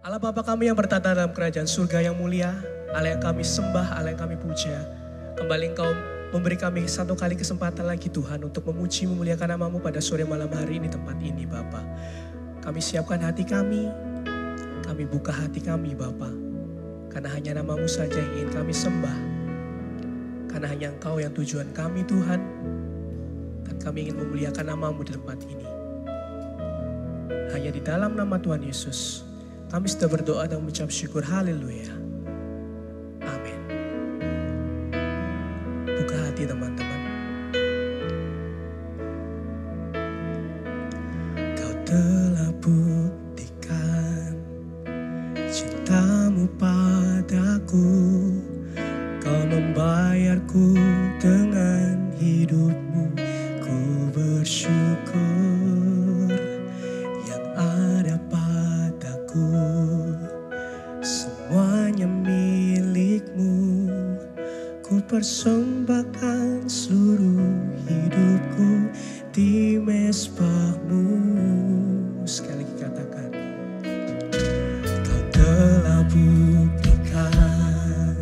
Allah Bapa kami yang bertata dalam kerajaan surga yang mulia, Allah yang kami sembah, Allah yang kami puja. Kembali Engkau memberi kami satu kali kesempatan lagi Tuhan untuk memuji memuliakan nama-Mu pada sore malam hari di tempat ini Bapa. Kami siapkan hati kami buka hati kami Bapa. Karena hanya nama-Mu saja yang ingin kami sembah. Karena hanya Engkau yang tujuan kami Tuhan. Dan kami ingin memuliakan nama-Mu di tempat ini. Hanya di dalam nama Tuhan Yesus, kami sudah berdoa dan mengucap syukur. Haleluya. Amin. Buka hati teman-teman. Kau telah buktikan cinta-Mu padaku. Kau membayarku dengan hidup-Mu. Ku bersyukur yang ada padaku. Semuanya milik-Mu. Ku persembahkan seluruh hidupku di mezbah-Mu. Sekali lagi katakan. Kau telah buktikan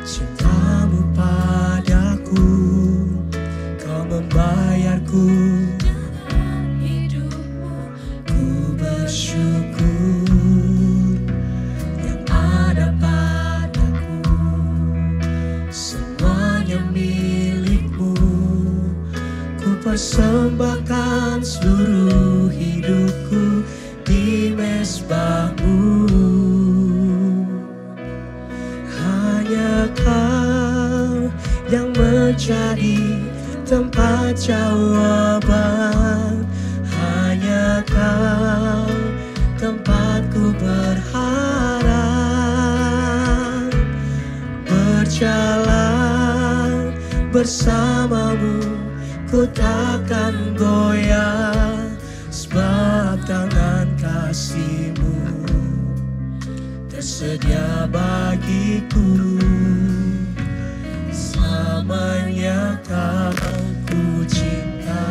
cinta-Mu padaku. Kau membayarku dengan hidup-Mu. Ku bersyukur yang ada padaku. Semuanya milik-Mu. Ku persembahkan seluruh hidupku di mezbah-Mu. Hanya Kau yang menjadi tempat jawaban. Hanya Kau tempatku berharap. Berjalan bersama-Mu, ku takkan goyah. Sebab tangan kasih-Mu tersedia bagiku. Selamanya Kau ku cinta.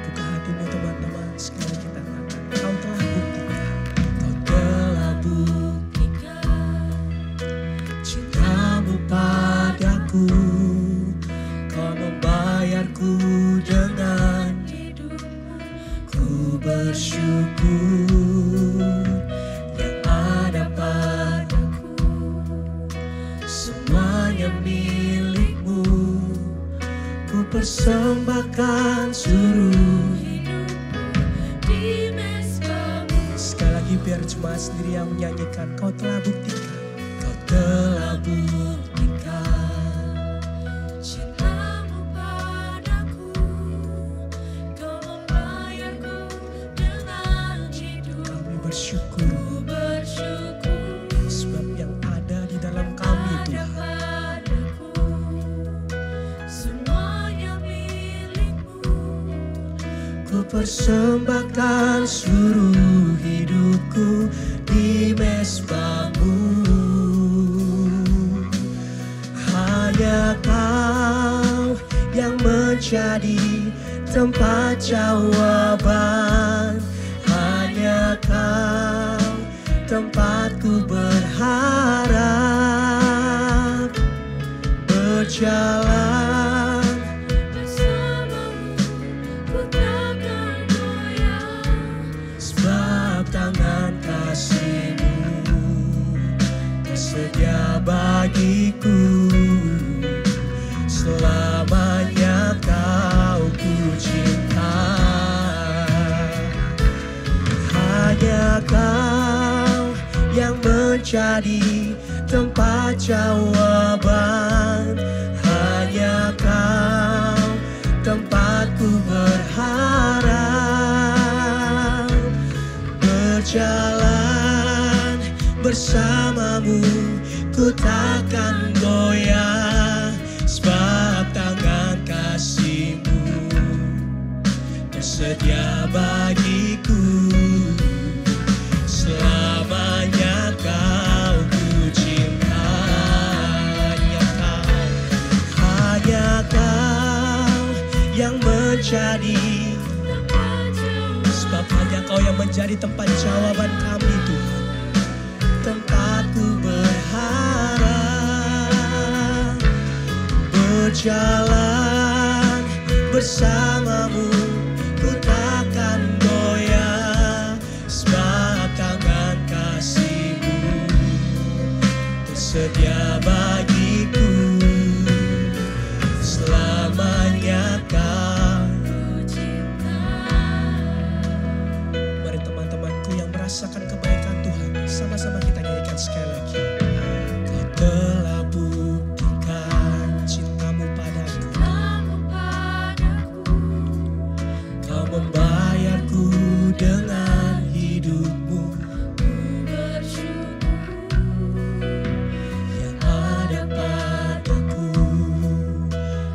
Buka hatimu teman-teman, sekali kita katakan. Kau telah buktikan. Kau telah buktikan cinta-Mu padaku. Kau membayarku dengan hidup-Mu. Ku bersyukur yang ada padaku. Semuanya milik-Mu. Ku persembahkan seluruh hidupku di mezbah-Mu. Sekali lagi biar jemaat sendiri yang menyanyikan. Kau telah buktikan. Kau telah buktikan cinta-Mu padaku. Kau membayarku dengan hidup. Kami bersyukur. Ku bersyukur sebab yang ada di dalam kami Tuhan. Semuanya milik-Mu. Ku persembahkan seluruh hidupku di mezbah-Mu. Hanya Kau yang menjadi tempat jawaban. Hanya Kau tempatku berharap. Berjalan bersama-Mu, ku takkan goyah. Sebab tangan kasih-Mu tersedia bagiku. Selamanya Kau ku cinta. Hanya Kau yang menjadi tempat jawaban. Hanya Kau tempatku berharap. Berjalan bersama-Mu, ku takkan goyah. Sebab tangan kasih-Mu tersedia bagiku. Selamanya Kau ku cinta. Hanya Kau yang menjadi sebab Hanya Kau yang menjadi tempat jawaban kami Tuhan. Tempatku berharap, berjalan bersamamu, ku takkan goyah, sebab tangan kasih-Mu tersedia bagiku. Selamanya Kau. Mari teman-temanku yang merasakan kebaikan Tuhan, sama-sama kita nyanyikan sekali lagi. Kau telah buktikan cinta-Mu padaku. Kau membayarku dengan hidup-Mu. Yang ada padaku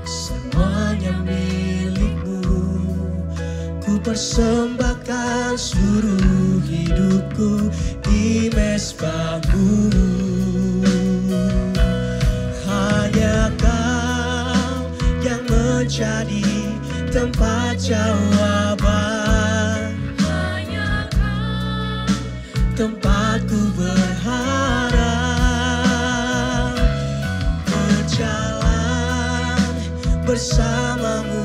semuanya milik-Mu. Ku persembahkan seluruh hidupku di mezbah-Mu. Hanya Kau yang menjadi tempat jawaban. Hanya Kau tempatku berharap, berjalan bersama-Mu,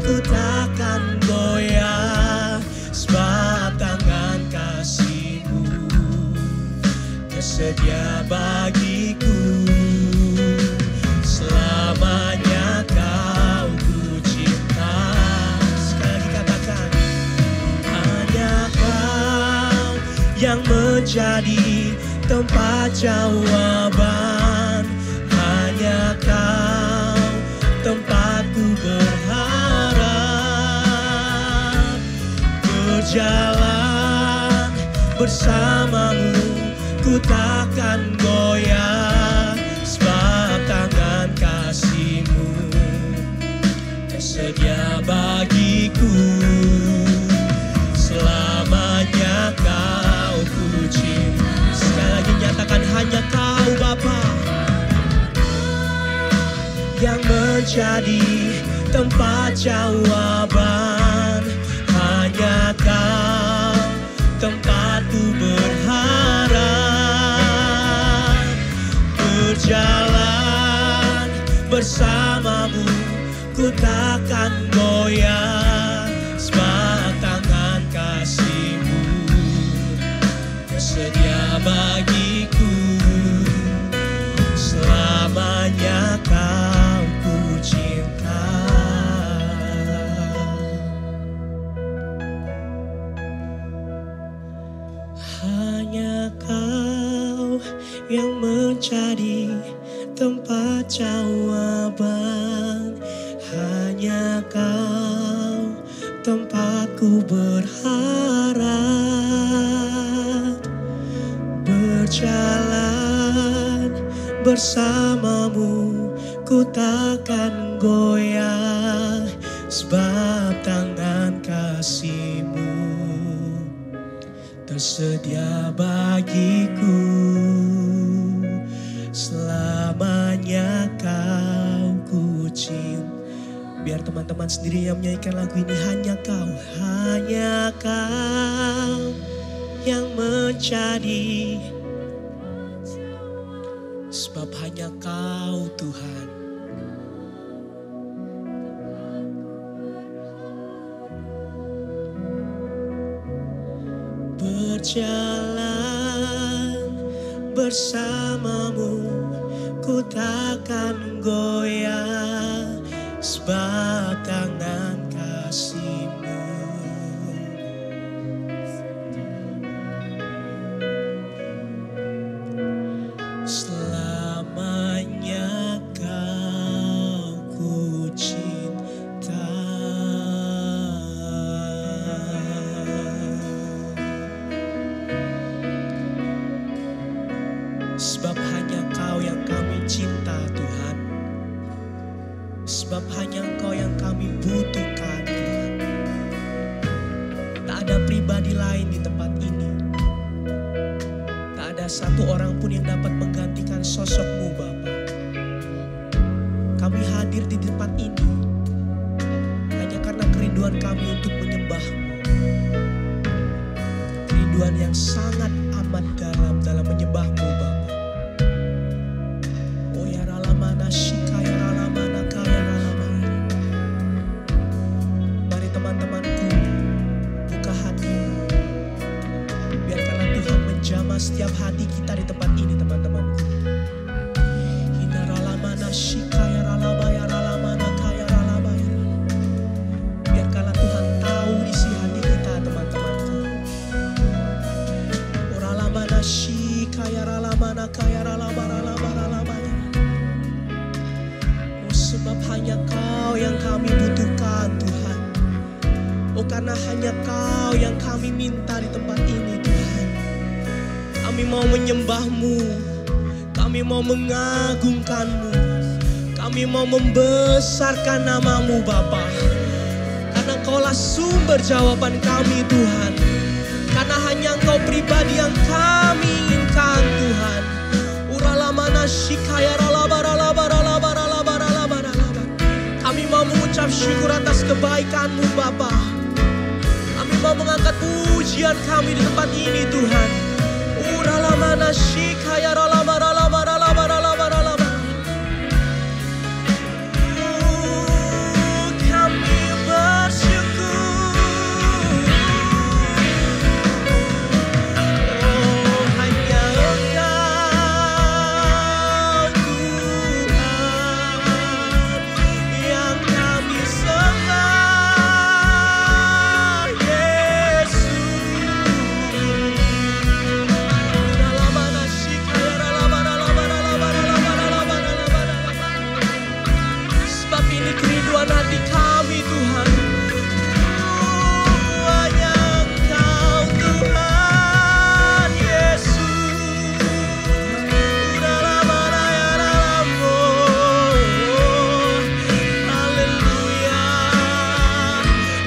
ku takkan goyah, sebab tangan kasih-Mu tersedia bagiku. Selamanya Kau ku cinta. Sekali lagi katakan, hanya Kau yang menjadi tempat jawaban. Hanya Kau tempatku berharap, berjalan bersama-Mu, ku takkan goyah, sebab tangan kasih-Mu tersedia bagiku. Selamanya Kau ku cinta. Sekali lagi nyatakan, hanya Kau Bapa yang menjadi tempat jawaban. Hanya Kau tempatku berharap, berjalan bersama-Mu, ku takkan goyah, sebab tangan kasih-Mu tersedia bagiku. Selamanya Kau ku cinta. Hanya Kau yang menjadi tempat jawaban. Hanya Kau tempatku berharap, berjalan bersama-Mu, ku takkan goyah, sebab tangan kasih-Mu tersedia bagiku. Selamanya Kau ku cinta. Biar teman-teman sendiri yang menyanyikan lagu ini. Hanya Kau yang menjadi, sebab hanya Kau Tuhan. Berjalan bersama-Mu, ku takkan goyah, sebab tangan kasih-Mu selamanya Kau ku cinta. Sebab hanya Kau yang kami cinta Tuhan. Sebab hanya Engkau yang kami butuhkan Tuhan. Tak ada pribadi lain di tempat ini. Tak ada satu orang pun yang dapat menggantikan sosok-Mu Bapa. Kami hadir di tempat ini hanya karena kerinduan kami untuk menyembah-Mu. kerinduan yang sangat amat dalam menyembah-Mu Bapa. Oh ya ralamana shikaya ralamana kaya ralamana. Mari teman-temanku buka hati. Biarkanlah Tuhan menjamah setiap hati kita di tempat ini teman-temanku. Hina ralamana shikaya ralamaya ralamana kaya ralamaya. Biarkanlah Tuhan tahu isi hati kita teman-temanku. Oh ralamana shikaya ralamana kaya ralamana ralamaya. Oh sebab hanya Kau yang kami butuhkan Tuhan. Oh karena hanya Kau yang kami minta di tempat ini Tuhan. Kami mau menyembah-Mu, kami mau mengagungkan-Mu, kami mau membesarkan nama-Mu Bapa. Karena Engkaulah sumber jawaban kami Tuhan. Karena hanya Engkau pribadi yang kami inginkan Tuhan. Uralamana shikaya ralabaralabaralabaralabaralabaralabar. Kami mau mengucap syukur atas kebaikan-Mu Bapa. Kami mau mengangkat pujian kami di tempat ini Tuhan. Uralamana shikaya ralabaralabaralabaralabar. Kami bersyukur. Oh hanya Engkau Tuhan yang kami sembah Yesus. Ralamana shikaya ralabaralabaralabaralabaralabar. Sebab ini kerinduan hati kami Tuhan. Hanya Engkau Tuhan Yesus. Ralamana ya ralamo. Haleluya.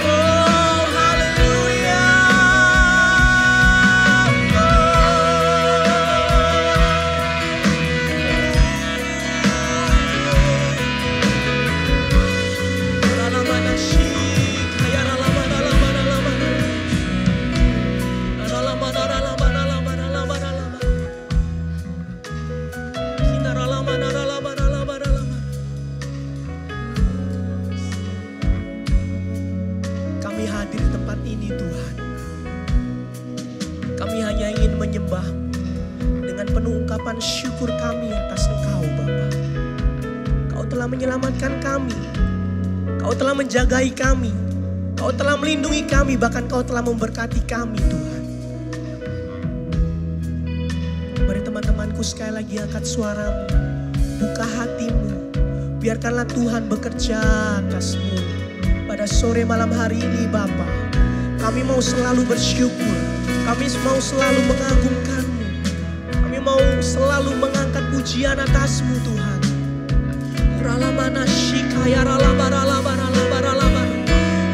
Oh haleluya. Ralamana shikaya ralabaralabaralabar. Ralamana ralabaralabaralabaralabar. Hina ralamana ralabaralabaralabar. Kami hadir di tempat ini Tuhan. Kami hanya ingin menyembah dengan penuh ungkapan syukur kami atas Engkau Bapa. Kau telah menyelamatkan kami. Kau telah menjagai kami. Kau telah melindungi kami. Bahkan Kau telah memberkati kami Tuhan. Mari teman-temanku sekali lagi angkat suaramu. Buka hatimu. Biarkanlah Tuhan bekerja atasmu. Pada sore malam hari ini Bapa. Kami mau selalu bersyukur. Kami mau selalu mengagungkan-Mu. Kami mau selalu mengangkat pujian atas-Mu Tuhan. Ralamana shikaya ralabaralabaralabar.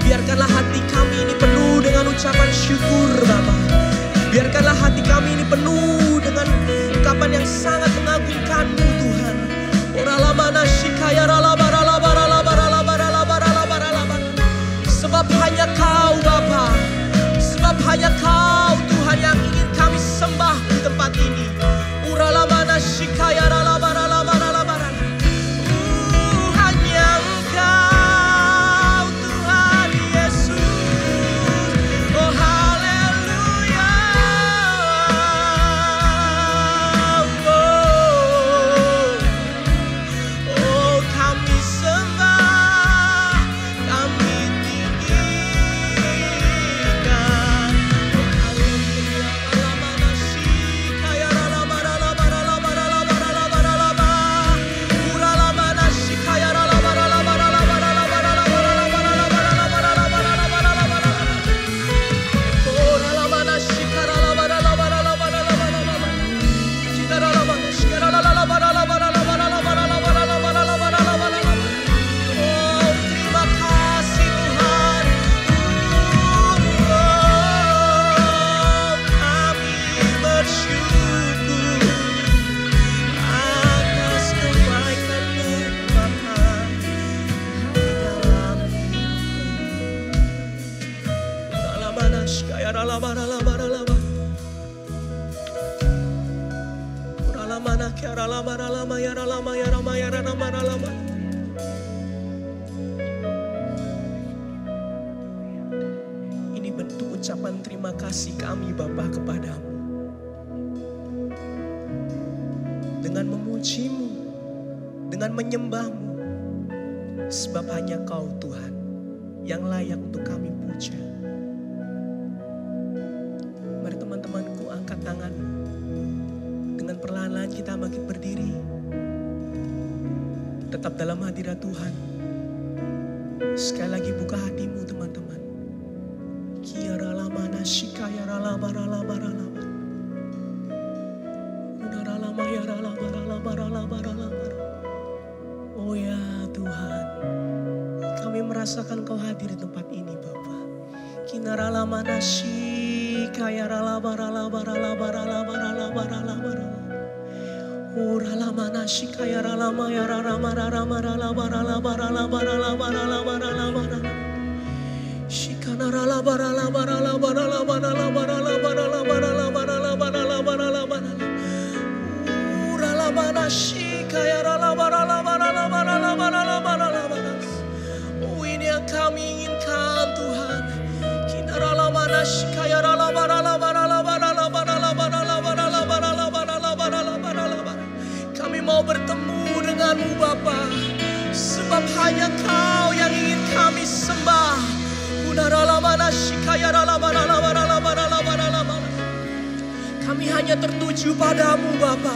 Biarkanlah hati kami ini penuh dengan ucapan syukur Bapa. Biarkanlah hati kami ini penuh dengan ungkapan yang sangat mengagungkan-Mu Tuhan. Ralamana shikaya ralabaralabaralabaralabaralabar. Sebab hanya Kau Bapa. Sebab hanya Kau Tuhan yang ingin kami sembah di tempat ini. Uralamana shikaya ralabaralabaralabar. Hanya Engkau Tuhan Yesus. Oh haleluya. Oh kami sembah, kami tinggikan. Oh haleluya. Ralamana shikaya ralabaralabaralabaralabaralabar. Uralamana shikaya ralabaralabaralabaralabaralabaralabaralabar. Oh ralamana shikaya ralabaralabaralabaralabaralabar. Kita ralamana shikaya ralabaralabaralabaralabaralabaralabaralabar. Oh terima kasih Tuhan. Kami bersyukur atas kebaikan-Mu Bapa di dalam hidup. Ralamana shikaya ralabaralabaralabar. Ini bentuk ucapan terima kasih kami Bapa kepadamu. Dengan memujimu, dengan menyembahmu. Sebab hanya Kau Tuhan yang layak untuk kami puja. Mari teman-temanku angkat tanganmu. Dengan perlahan-lahan kita bangkit berdiri. Tetap dalam hadirat Tuhan. Sekali lagi buka hatimu teman-teman. Kiara lama nasikaya rala barala barala. Udara lama ya rala barala barala barala. Oh ya Tuhan, kami merasakan Kau hadir di tempat ini Bapa. Kinara lama nasikaya rala barala barala barala barala barala barala. Ura lama nasikaya rala maya rala marala marala barala barala barala barala barala barala. Shikana rala barala barala barala barala barala barala barala barala barala barala barala. Ura lama nasikaya rala barala barala barala barala barala barala. Oh ini yang kami inginkan Tuhan. Kinara lama nasikaya rala barala barala barala barala barala barala barala barala barala barala barala. Kami mau bertemu denganmu Bapa. Sebab hanya Kau yang ingin kami sembah. Kami hanya tertuju padamu Bapa.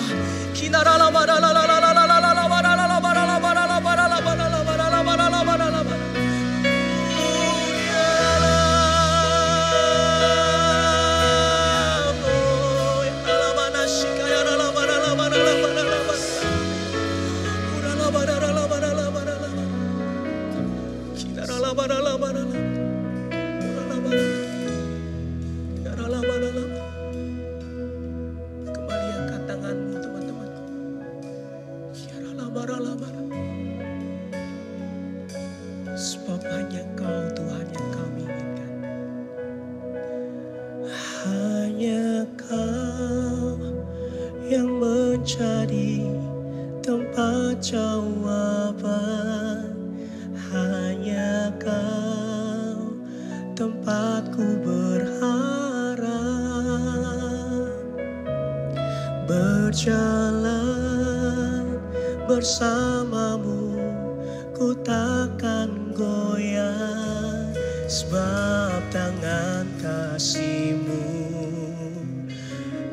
Kembali angkat tanganmu teman-teman. Sebab hanya Kau Tuhan yang kami inginkan. Hanya Kau yang menjadi tempat jawaban. Hanya Kau tempatku berharap. Berjalan bersamamu, ku takkan goyah. Sebab tangan kasih-Mu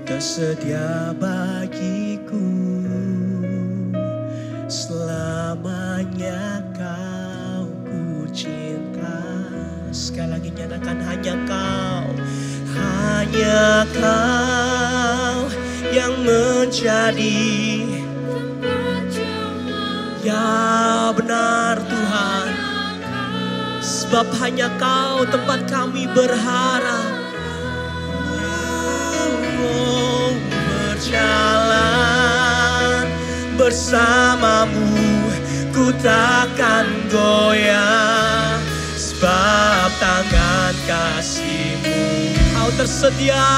tersedia bagiku. Selamanya Kau ku cinta. Sekali lagi nyatakan hanya Kau. Hanya Kau yang menjadi. Ya benar Tuhan. Sebab hanya Kau tempat kami berharap. Berjalan bersamamu, ku takkan goyah. Sebab tangan kasih-Mu Kau tersedia.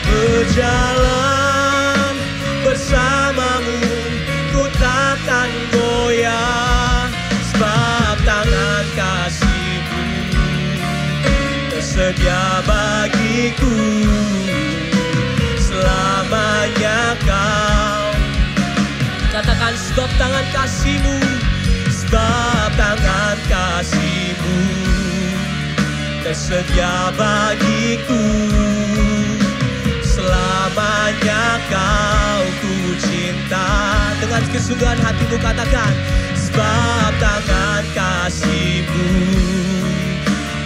Berjalan bersamamu, ku takkan goyah. Sebab tangan kasih-Mu tersedia bagiku. Selamanya Kau. Katakan sebab tangan kasih-Mu. Sebab tangan kasih-Mu tersedia bagiku. Selamanya Kau ku cinta. Dengan kesungguhan hatimu katakan. Sebab tangan kasih-Mu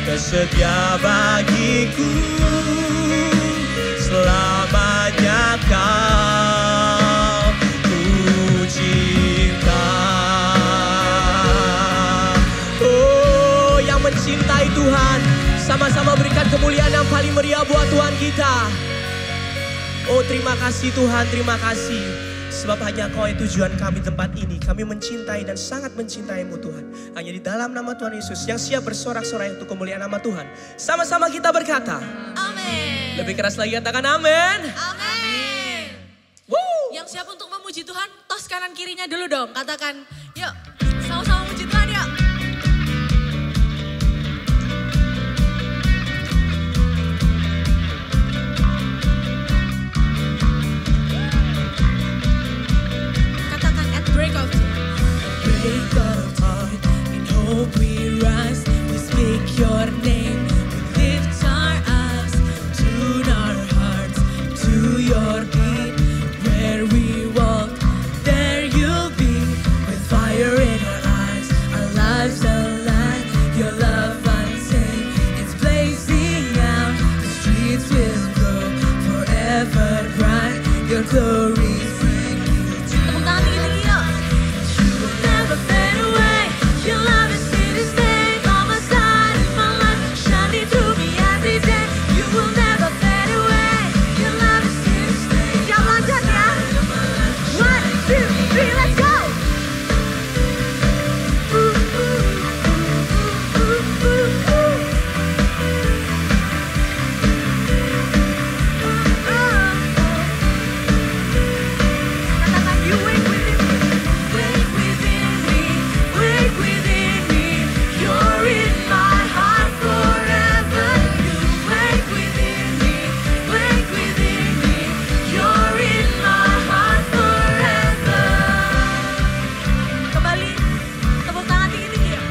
tersedia bagiku. Selamanya Kau ku Tuhan. Sama-sama berikan kemuliaan yang paling meriah buat Tuhan kita. Oh terima kasih Tuhan, terima kasih. Sebab hanya Kau yang tujuan kami tempat ini. Kami mencintai dan sangat mencintai-Mu Tuhan. Hanya di dalam nama Tuhan Yesus yang siap bersorak-sorai untuk kemuliaan nama Tuhan. Sama-sama kita berkata. Amin. Lebih keras lagi katakan amin. Amin. Yang siap untuk memuji Tuhan, tos kanan kirinya dulu dong. Katakan, yuk sama-sama memuji Tuhan yuk. Katakan at break of dawn, in hope we rise, we speak your name, we lift our eyes, tune our hearts to your beat. Where we walk, there you'll be, with fire in our eyes, our lives alive, your love untamed, it's blazing out, the streets will glow, forever bright, your glory's breaking. Tepuk tangan tinggi-tinggi yuk. You will never fade away, your love is here to stay, by my side in my life, shining through me every day. You will never fade away, your love is here to stay. Siap lanjut ya. 1, 2, 3, let's go. Katakan you wake within me, wake within me, wake within me. You're in my heart forever. You wake within me, wake within me. You're in my heart forever. Kembali, tepuk tangan tinggi-tinggi ya.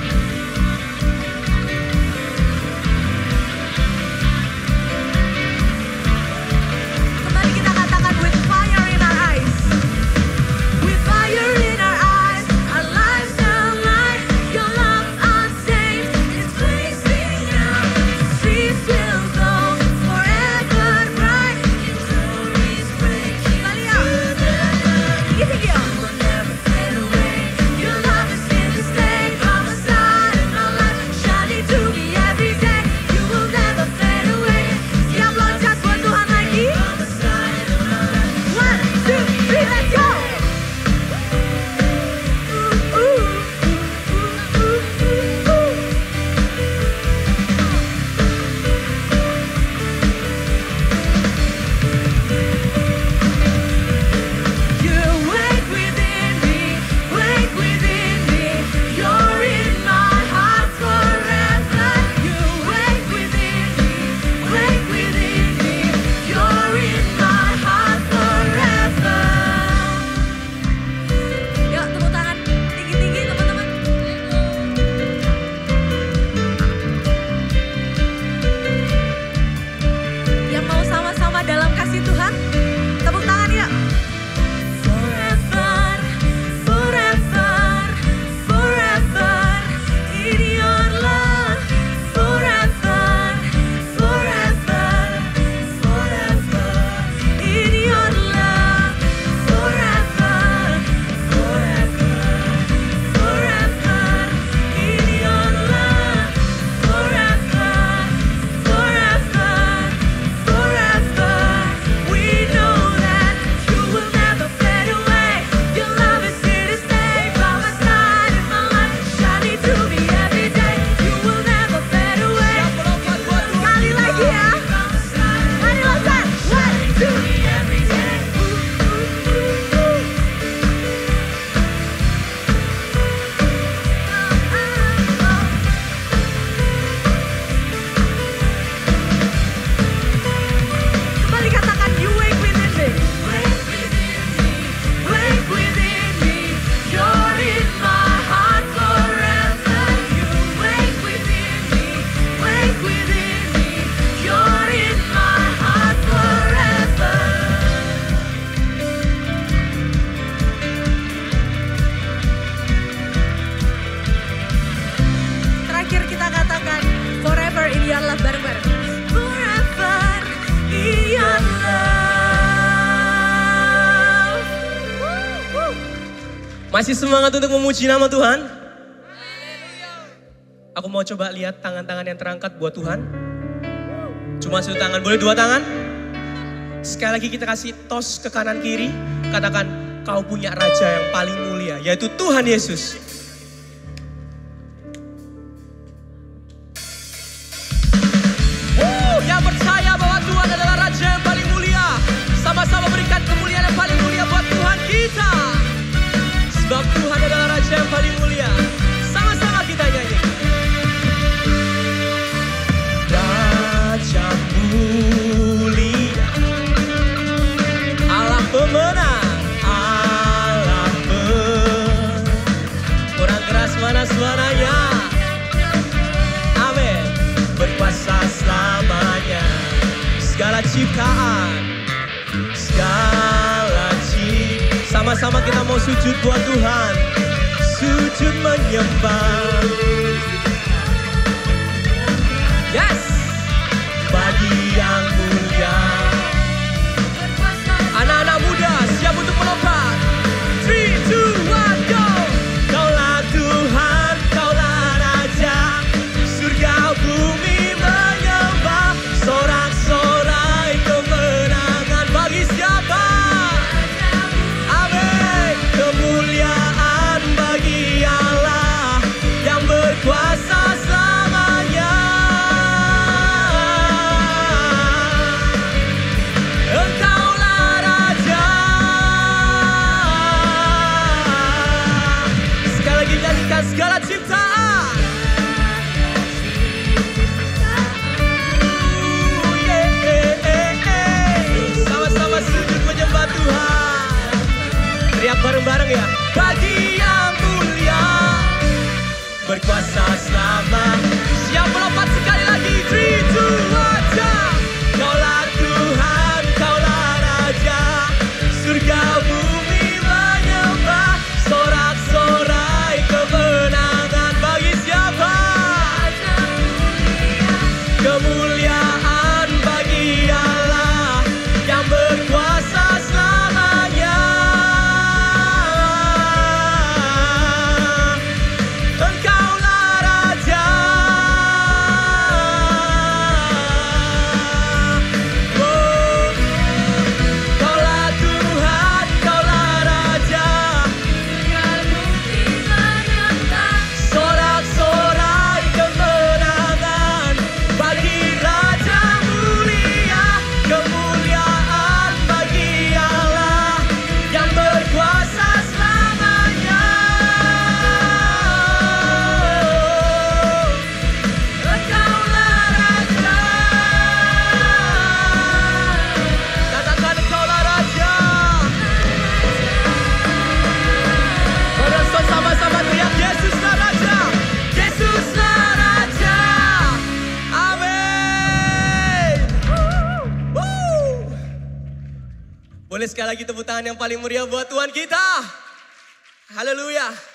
Kembali kita katakan with fire in our eyes. With fire in our eyes, our lives alive, your love untamed, it's blazing out, the streets will glow, forever bright, your glory's breaking through the night. Tinggi-tinggi ya. You will never fade away, your love is here to stay, by my side in my life, shining through me every day. You will never fade away. Siap loncat buat Tuhan lagi. 1, 2, 3, let's go. You wake within me, wake within me. You're in my heart forever. You wake within me, wake within me. You're in my heart forever. Yuk tepuk tangan tinggi-tinggi teman-teman. Yang mau sama-sama dalam kasih Tuhan, tepuk tangan yuk. Forever, forever, forever in your love. Forever, forever, forever in your love. Forever, forever, forever in your love. Forever, forever, forever. We know that you will never fade away. Your love is here to stay, by my side in my life, shining through me every day. You will never fade away. Sekali lagi ya. Mari loncat. 1, 2, every day. Kembali katakan you wake within me. Wake within me, wake within me. You're in my heart forever. You wake within me, wake within me. You're in my heart forever. Terakhir kita katakan forever in your love bareng-bareng. Forever in your love. Masih semangat untuk memuji nama Tuhan? Aku mau coba lihat tangan-tangan yang terangkat buat Tuhan. Cuma satu tangan, boleh dua tangan? Sekali lagi kita kasih tos ke kanan kiri. Katakan, kau punya raja yang paling mulia, yaitu Tuhan Yesus. Yang percaya bahwa Tuhan adalah raja yang paling mulia, sama-sama berikan kemuliaan yang paling mulia buat Tuhan kita. Sebab Tuhan adalah raja yang paling mulia. Sama-sama kita nyanyi. Raja mulia, Allah pemenang, Allah pemenang. Kurang keras mana suaranya? Amin. Berkuasa selamanya. Segala ciptaan, segala ciptaan. Sama-sama kita mau sujud buat Tuhan. Sujud menyembah. Yes. Bagi yang mulia. Anak-anak muda siap untuk melompat. 3, 2, 1, go. Kaulah Tuhan, kaulah Raja. Surga bumi menyembah. Sorak-sorai kemenangan bagi siapa? Amin. Kemuliaan bagi Allah yang berkuasa selamanya. Engkaulah Raja. Sekali lagi nyanyikan segala ciptaan. Sama-sama sujud menyembah Tuhan. Teriak bareng-bareng ya. Bagi yang mulia, berkuasa selama. Siap melompat sekali lagi. 3, 2, 1. Kaulah Tuhan, kaulah Raja. Surga bumi menyembah. Sorak-sorai kemenangan bagi siapa? Kemuliaan bagi Allah yang berkuasa selamanya. Engkaulah Raja. Oh, kaulah Tuhan, kaulah Raja. Sorak-sorai kemenangan bagi Raja mulia. Kemuliaan bagi Allah yang berkuasa selamanya. Engkaulah Raja. Katakan engkaulah Raja. Pada sama-sama teriak Yesuslah Raja. Yesuslah Raja. Amin. Boleh sekali lagi tepuk tangan yang paling meriah buat Tuhan kita. Haleluya.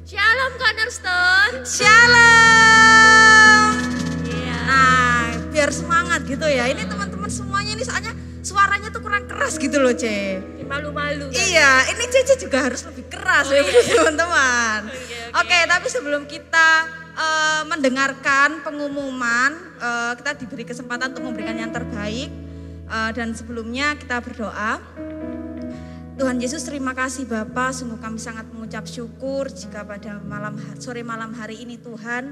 Shalom Cornerstone. Shalom. Iya. Nah, biar semangat gitu ya. Ini teman-teman semuanya ini soalnya suaranya tuh kurang keras gitu loh, Ce. Malu-malu. Kan? Iya, ini Cece juga harus lebih keras teman-teman. Oke, tapi sebelum kita mendengarkan pengumuman, kita diberi kesempatan untuk memberikan yang terbaik. Dan sebelumnya kita berdoa. Tuhan Yesus, terima kasih Bapa, sungguh kami sangat mengucap syukur jika pada sore malam hari ini Tuhan,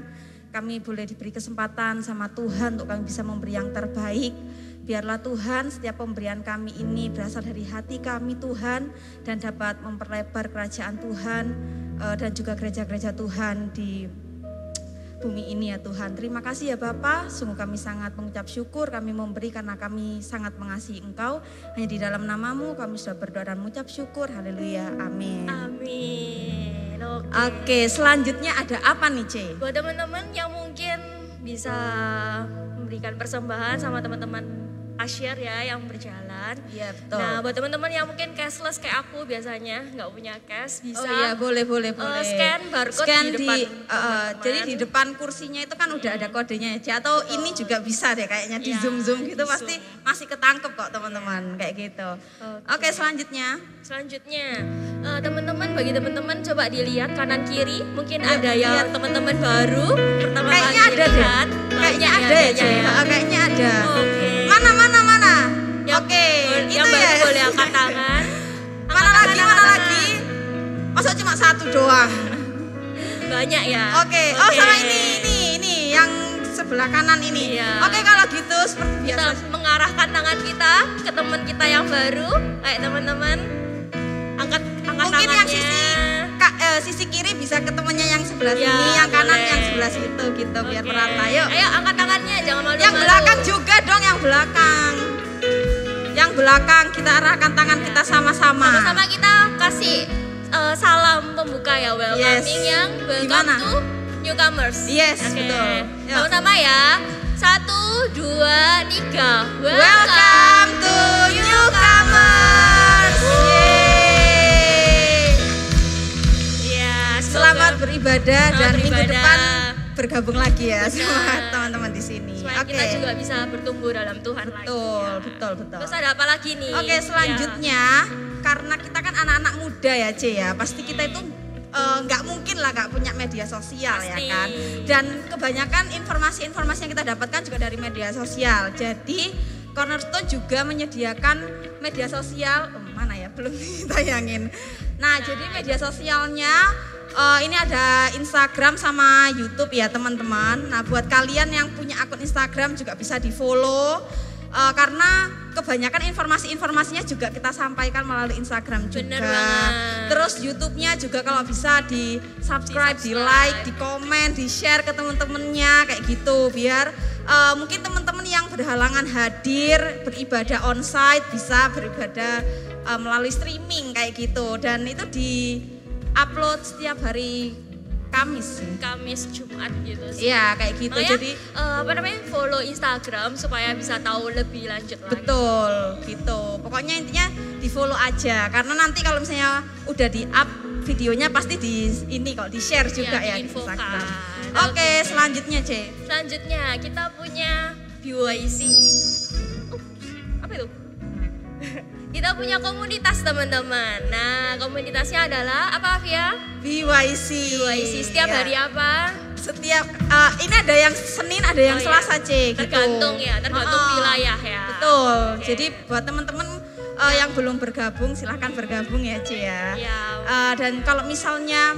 kami boleh diberi kesempatan sama Tuhan untuk kami bisa memberi yang terbaik. Biarlah Tuhan setiap pemberian kami ini berasal dari hati kami Tuhan, dan dapat memperlebar kerajaan Tuhan dan juga gereja-gereja Tuhan di bumi ini ya Tuhan. Terima kasih ya Bapa, sungguh kami sangat mengucap syukur, kami memberi karena kami sangat mengasihi Engkau. Hanya di dalam namamu kami sudah berdoa dan mengucap syukur. Haleluya, amin. Amin. Oke, selanjutnya ada apa nih C? Buat teman-teman yang mungkin bisa memberikan persembahan sama teman-teman Asyir ya yang berjalan. Iya betul. Nah buat teman-teman yang mungkin cashless kayak aku biasanya nggak punya cash bisa. Oh iya boleh. Scan barcode di depan. Jadi di depan kursinya itu kan udah ada kodenya ya. Atau ini juga bisa deh kayaknya di zoom gitu di pasti masih ketangkep kok teman-teman kayak gitu. Oke selanjutnya. Teman-teman bagi teman-teman coba dilihat kanan kiri mungkin ada yang teman-teman baru pertama Kayaknya kali ada deh. lihat. Kayaknya ada ya C. Kayaknya ada. Oke. Mana? Oke. Itu Yang baru ya. boleh angkat tangan. Mana lagi? Masa cuma satu doang? Banyak ya. Oke. Oh sama ini yang sebelah kanan ini. Iya. Oke kalau gitu seperti Kita biasa. mengarahkan tangan kita ke teman kita yang baru. Ayo teman-teman angkat Mungkin yang tangannya. sisi kiri bisa ke temennya yang sebelah Ya, sini, yang kanan boleh. yang sebelah situ gitu biar Oke. merata. Yuk. Ayo angkat tangannya jangan malu-malu. Yang belakang juga dong, yang belakang. Yang belakang kita arahkan tangan kita sama-sama. Sama-sama kita kasih salam pembuka ya, welcoming Yes. yang welcome Gimana? to newcomers. Yes, Oke. betul. Yuk. Sama-sama ya. 1, 2, 3. Welcome to newcomers. Yeay. Ya, Selamat beribadah dan minggu beribadah. depan bergabung lagi ya Benar. sama teman-teman di sini. supaya Oke. kita juga bisa bertumbuh dalam Tuhan lagi. Betul. Terus ada apa lagi nih? Oke, selanjutnya karena kita kan anak-anak muda ya C ya, pasti kita itu nggak mungkin lah nggak punya media sosial ya Pasti. kan. Dan kebanyakan informasi-informasi yang kita dapatkan juga dari media sosial. Jadi Cornerstone juga menyediakan media sosial, mana ya belum ditayangin. Nah jadi media sosialnya ini ada Instagram sama YouTube ya teman-teman. Nah buat kalian yang punya akun Instagram juga bisa di follow. Karena kebanyakan informasinya juga kita sampaikan melalui Instagram juga. Bener banget. Terus YouTube-nya juga kalau bisa di subscribe, di like, di komen, di share ke teman-temannya kayak gitu biar mungkin teman-teman yang berhalangan hadir beribadah onsite bisa beribadah melalui streaming kayak gitu dan itu di upload setiap hari Kamis. Jumat gitu sih. Iya kayak gitu. Makanya, Jadi follow Instagram supaya bisa tahu lebih lanjut lagi. betul gitu. Pokoknya intinya di follow aja karena nanti kalau misalnya udah di up videonya pasti di ini kok di share juga ya di diinfokan. Instagram. Oke, selanjutnya C. Selanjutnya kita punya BYC. Apa itu? Kita punya komunitas teman-teman. Nah komunitasnya adalah apa Via? BYC. Setiap Ya. hari apa? Setiap ini ada yang Senin, ada yang Oh, iya. Selasa C. Tergantung gitu. ya, tergantung wilayah ya. Betul. Oke. Jadi buat teman-teman yang belum bergabung silahkan bergabung ya C ya. Ya. Dan kalau misalnya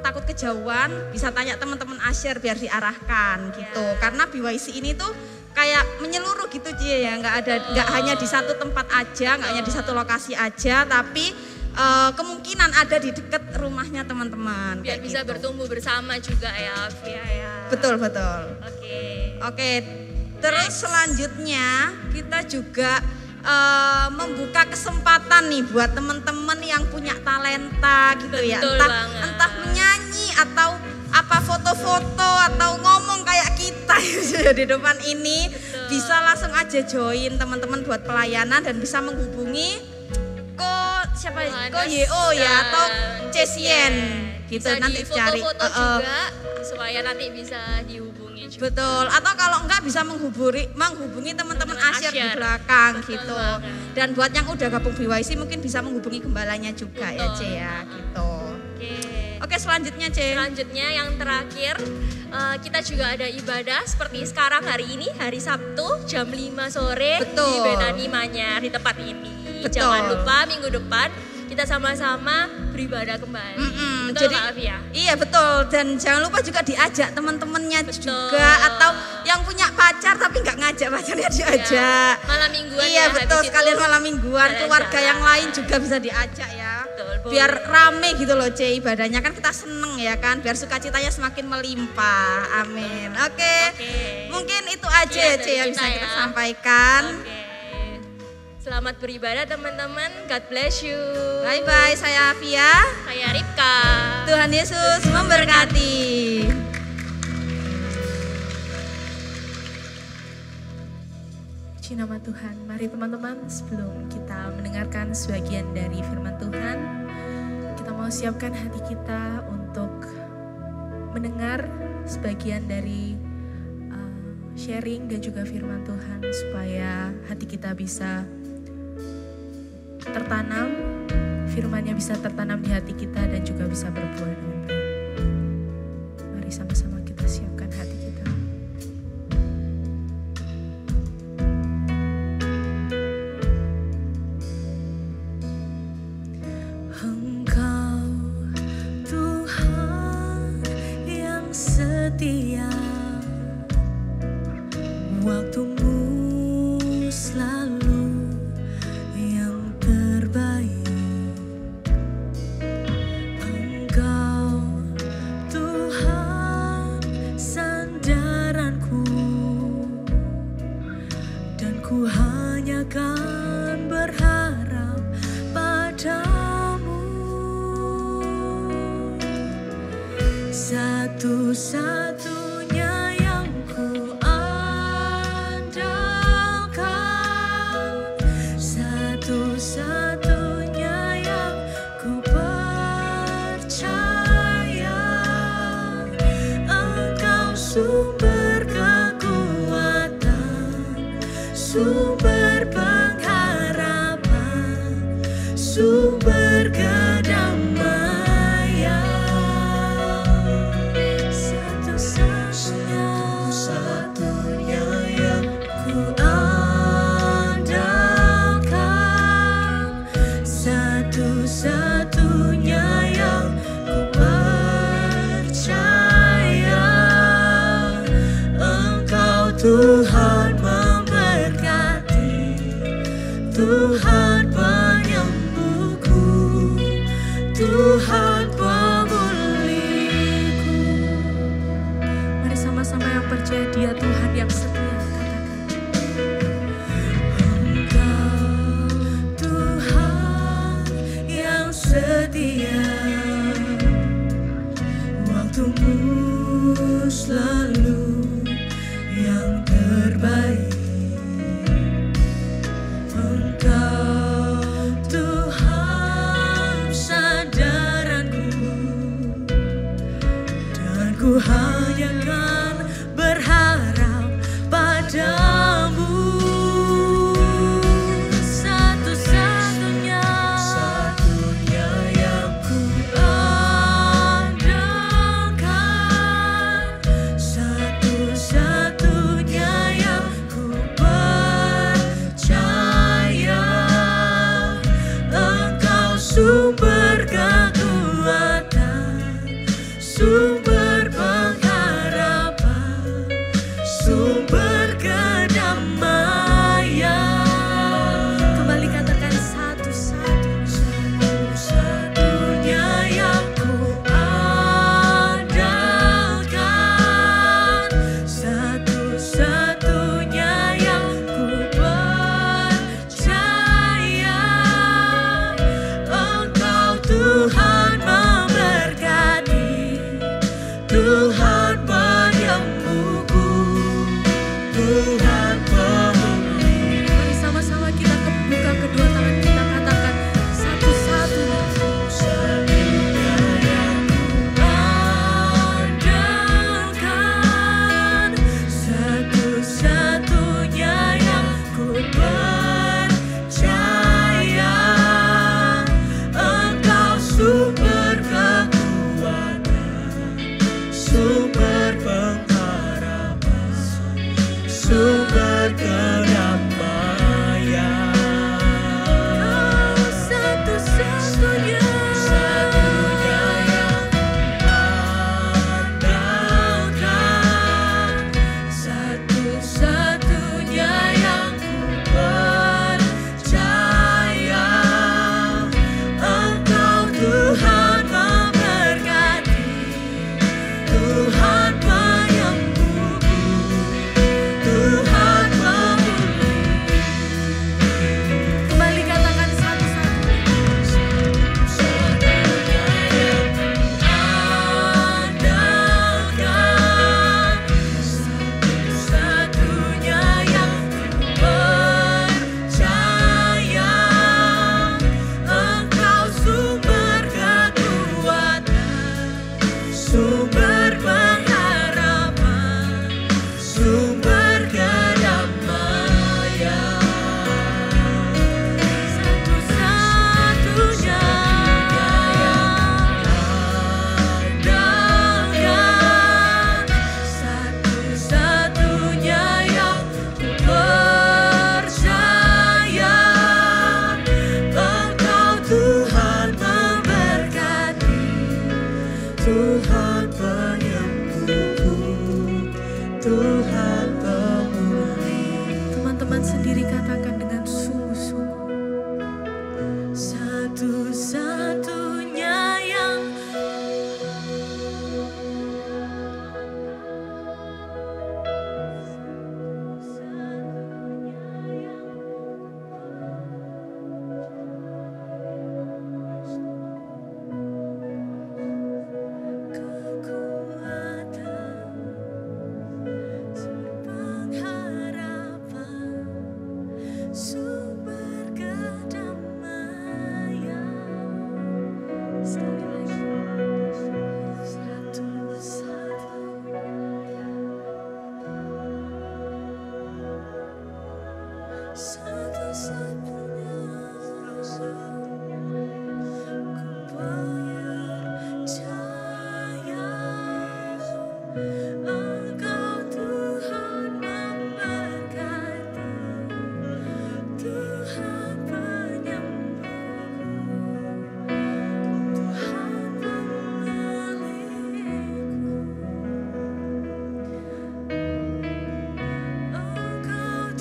takut kejauhan bisa tanya teman-teman Asyir biar diarahkan gitu. Ya. Karena BYC ini tuh kayak menyeluruh gitu Cie ya, nggak hanya di satu tempat aja, nggak hanya di satu lokasi aja, tapi kemungkinan ada di dekat rumahnya teman-teman. Biar kayak bisa gitu. bertumbuh bersama juga ya Via ya. Betul. Oke. Terus selanjutnya kita juga membuka kesempatan nih buat teman-teman yang punya talenta gitu ya, Betul banget. entah menyanyi atau apa foto-foto atau ngomong kayak kita di depan ini. Betul. Bisa langsung aja join teman-teman buat pelayanan dan bisa menghubungi siapa YO ya atau Cesien gitu bisa nanti di cari foto-foto juga supaya nanti bisa dihubungi juga. betul atau kalau enggak bisa menghubungi teman-teman Asyir di Asyir. belakang Betul gitu banget. dan buat yang udah gabung BYC mungkin bisa menghubungi gembalanya juga ya Betul. C ya gitu. Oke selanjutnya C. Selanjutnya yang terakhir kita juga ada ibadah seperti sekarang hari ini hari Sabtu jam 5 sore Betul. di Betani Manyar di tempat ini. Betul. Jangan lupa minggu depan kita sama-sama beribadah kembali. Betul Jadi Kak Afia? iya betul dan jangan lupa juga diajak teman-temannya Betul. juga atau yang punya pacar tapi nggak ngajak pacarnya diajak. Malam mingguan Iya ya, betul habis itu sekalian malam mingguan jalan-jalan. keluarga yang lain juga bisa diajak ya. Betul biar rame gitu loh C, ibadahnya kan kita seneng ya kan, biar sukacitanya semakin melimpah. Amin. Oke. Mungkin itu aja Iya, ya C dari yang bisa kita kita ya. sampaikan. Oke. Selamat beribadah teman-teman. God bless you. Bye bye, saya Afia. Saya Ripka. Tuhan Yesus memberkati. Puji nama Tuhan. Mari teman-teman, sebelum kita mendengarkan sebagian dari firman Tuhan, kita mau siapkan hati kita untuk mendengar sebagian dari sharing dan juga firman Tuhan, supaya hati kita bisa tertanam, firman-Nya bisa tertanam di hati kita dan juga bisa berbuah dengan baik. Mari sama-sama kita siapkan hati kita. Engkau Tuhan yang setia, waktumu selalu yang terbaik. Engkau Tuhan sandaranku, dan ku hanya kan berharap padamu. Satu-satunya yang ku andalkan, satu-satunya yang ku percaya. Engkau sumber kekuatan, sumber pengharapan, sumber kedamaian. Satu-satunya yang ku andalkan, satu-satunya yang ku percaya. Engkau Tuhan memberkati, Tuhan penyembuhku, Tuhan pemuliku. Mari sama-sama yang percaya Dia Tuhan yang setia, katakan. Engkau Tuhan yang setia, waktumu selalu yang terbaik. Engkau Tuhan sandaranku, dan ku hanya kan berharap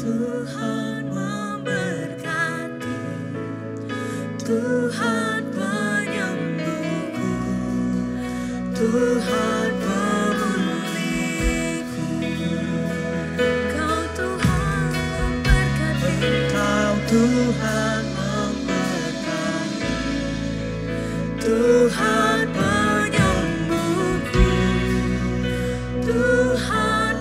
Tuhan memberkati, Tuhan penyembuhku, Tuhan pemulihku. Engkau Tuhan memberkati, Engkau Tuhan memberkati, Tuhan penyembuhku, Tuhan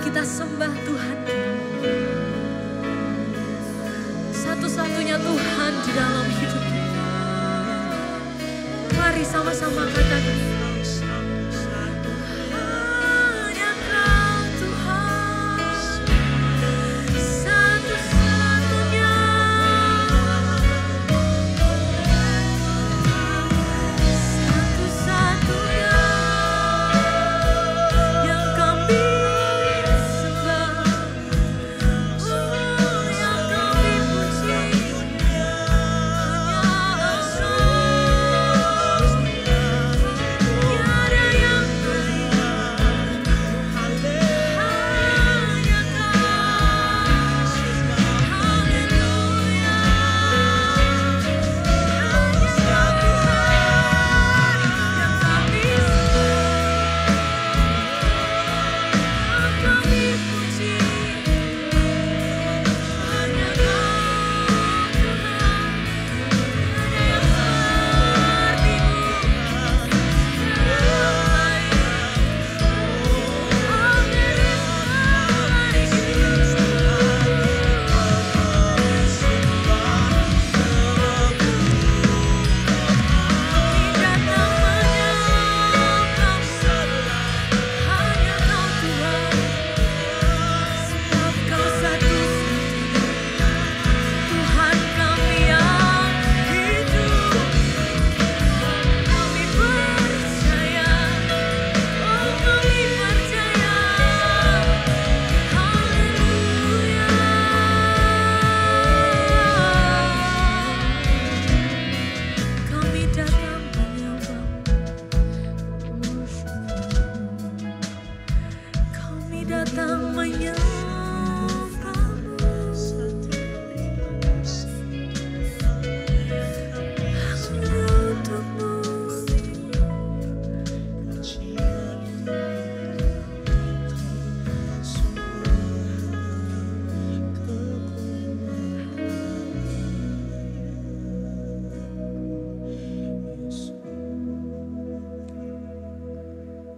kita sembah Tuhan. Satu-satunya Tuhan di dalam hidup kita. Mari sama-sama katakan. Hanya Kau Tuhan, satu-satunya. Satu-satunya yang kami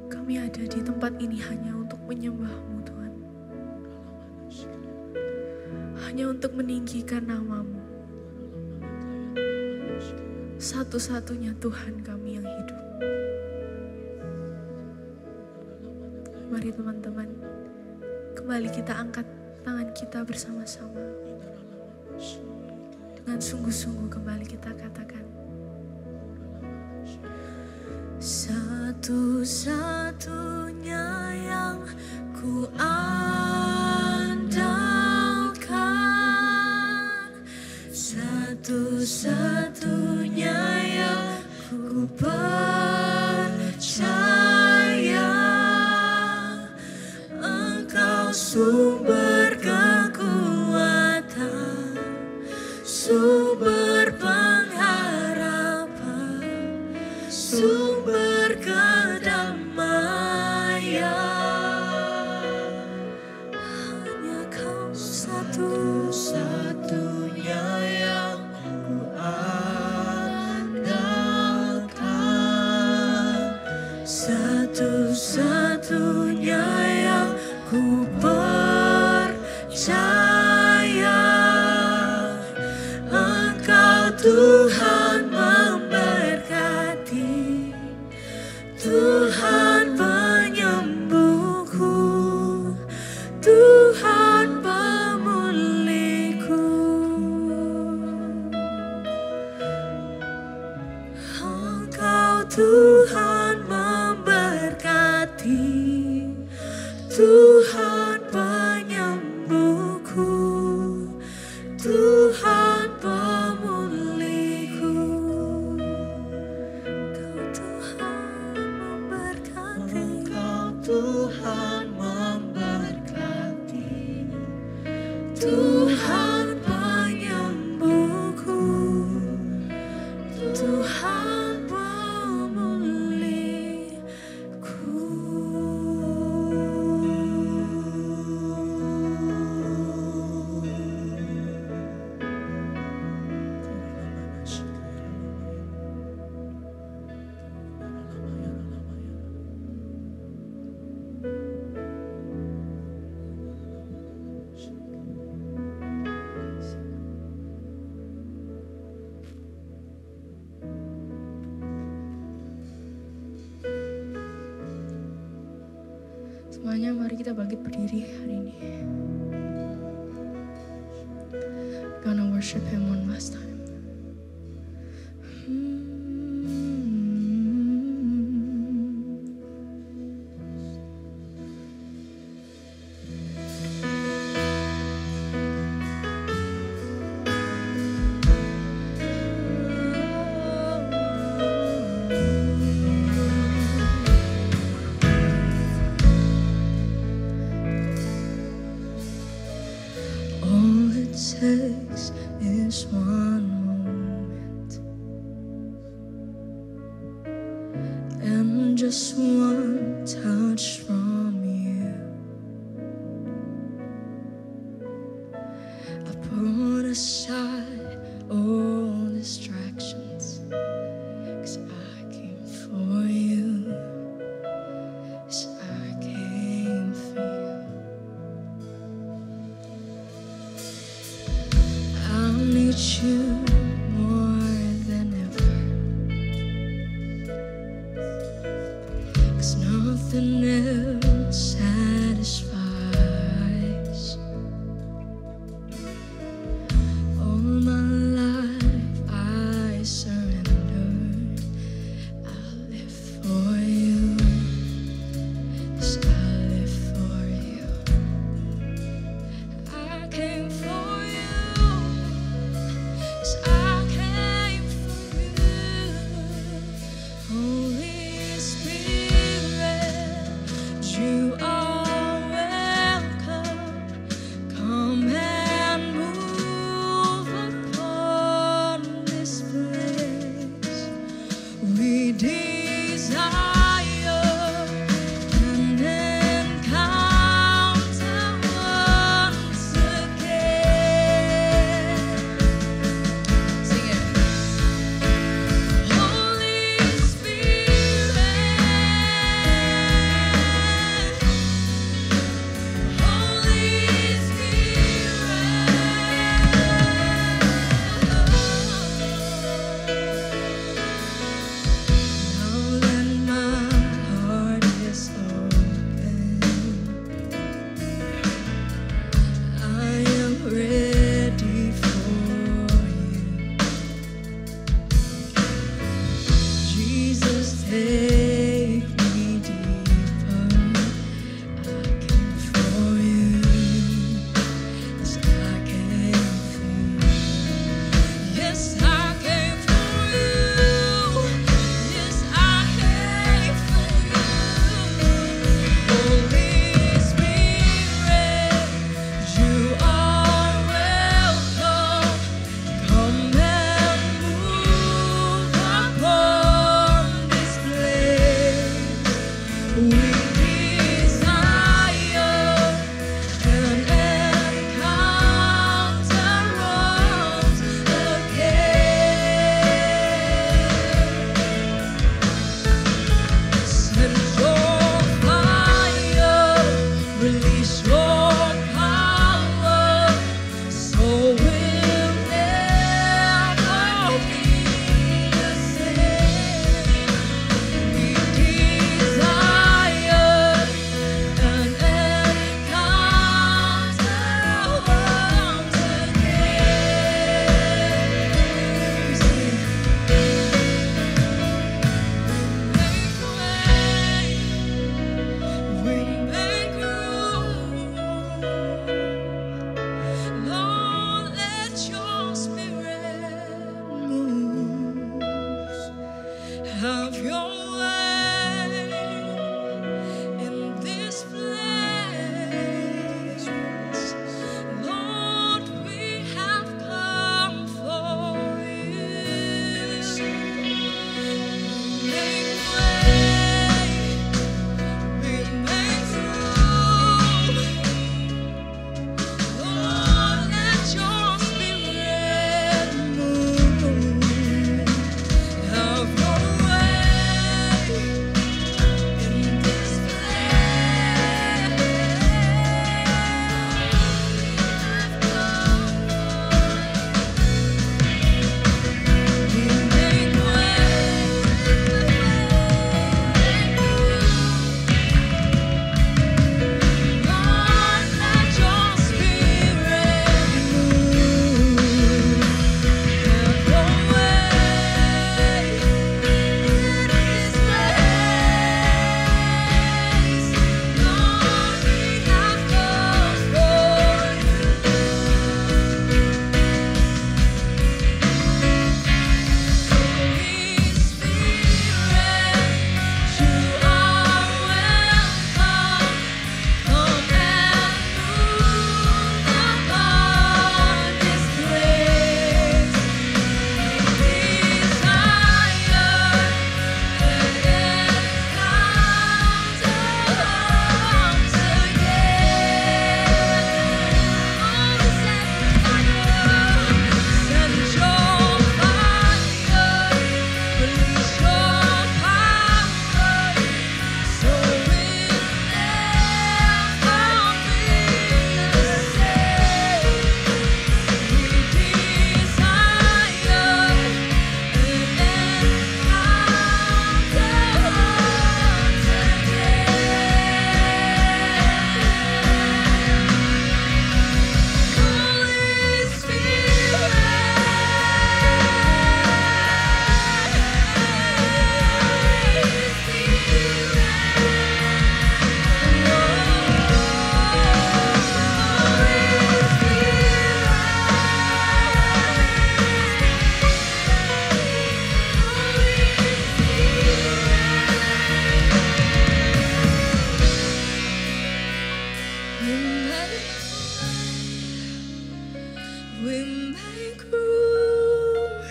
kami ada di tempat ini hanya untuk menyembah-Mu Tuhan. Hanya untuk meninggikan nama-Mu. Satu-satunya Tuhan kami yang hidup. Mari teman-teman, kembali kita angkat tangan kita bersama-sama. Dengan sungguh-sungguh kembali kita katakan. Satu-satunya yang ku andalkan, satu-satunya yang ku percaya, Engkau sumber kekuatan, sumber pengharapan, sumber kedamaian. Hanya Kau satu-satunya yang ku andalkan, satu-satunya yang ku percaya. Engkau Tuhan memberkati, Tuhan terjadi, Tuhan penyembuhku, Tuhan pemulihku, Kau Tuhan memberkati, Engkau Tuhan memberkati, Tuhan penyembuhku, Tuhan pemulihku. Semuanya mari kita bangkit berdiri hari ini. Gonna worship Him one last time. All it takes is one moment and just one touch from you. I put aside all distractions, 'cause I came for you, 'cause I came for you. I need you more than ever, 'cause nothing else satisfies. All my life I surrender. I live for you, 'cause I live for you. I came for you, 'cause I came for you. Holy Spirit, you are welcome. Come and move upon this place. We desire an encounter once again. Sing it. Holy Spirit, Holy Now that my heart is open, I am ready for you. Jesus, take me deeper. I came for you, 'cause I came for you. Yes, I came for you. Yes, I came for you. Holy Spirit, you are welcome. Come and move upon this place. We desire an encounter once again. Send your fire, release your power, so we'll never be the same. We desire we make room.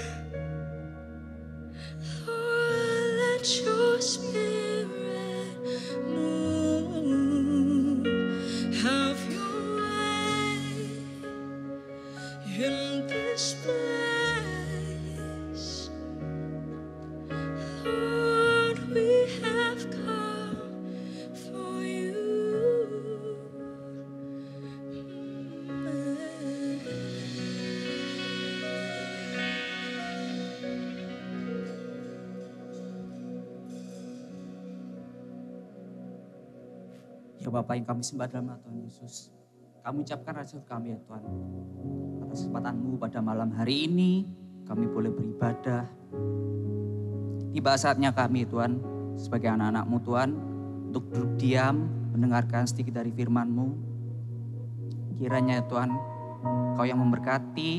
Lord, let your spirit move. Have your way in this place. Lord, we have come for you. Ya Bapa yang kami sembah dalam nama Tuhan Yesus. Kami ucapkan rasa syukur kami ya Tuhan. Atas kesempatan-Mu pada malam hari ini kami boleh beribadah. Tiba saatnya kami Tuhan sebagai anak-anak-Mu Tuhan untuk duduk diam mendengarkan sedikit dari firman-Mu. Kiranya ya Tuhan Kau yang memberkati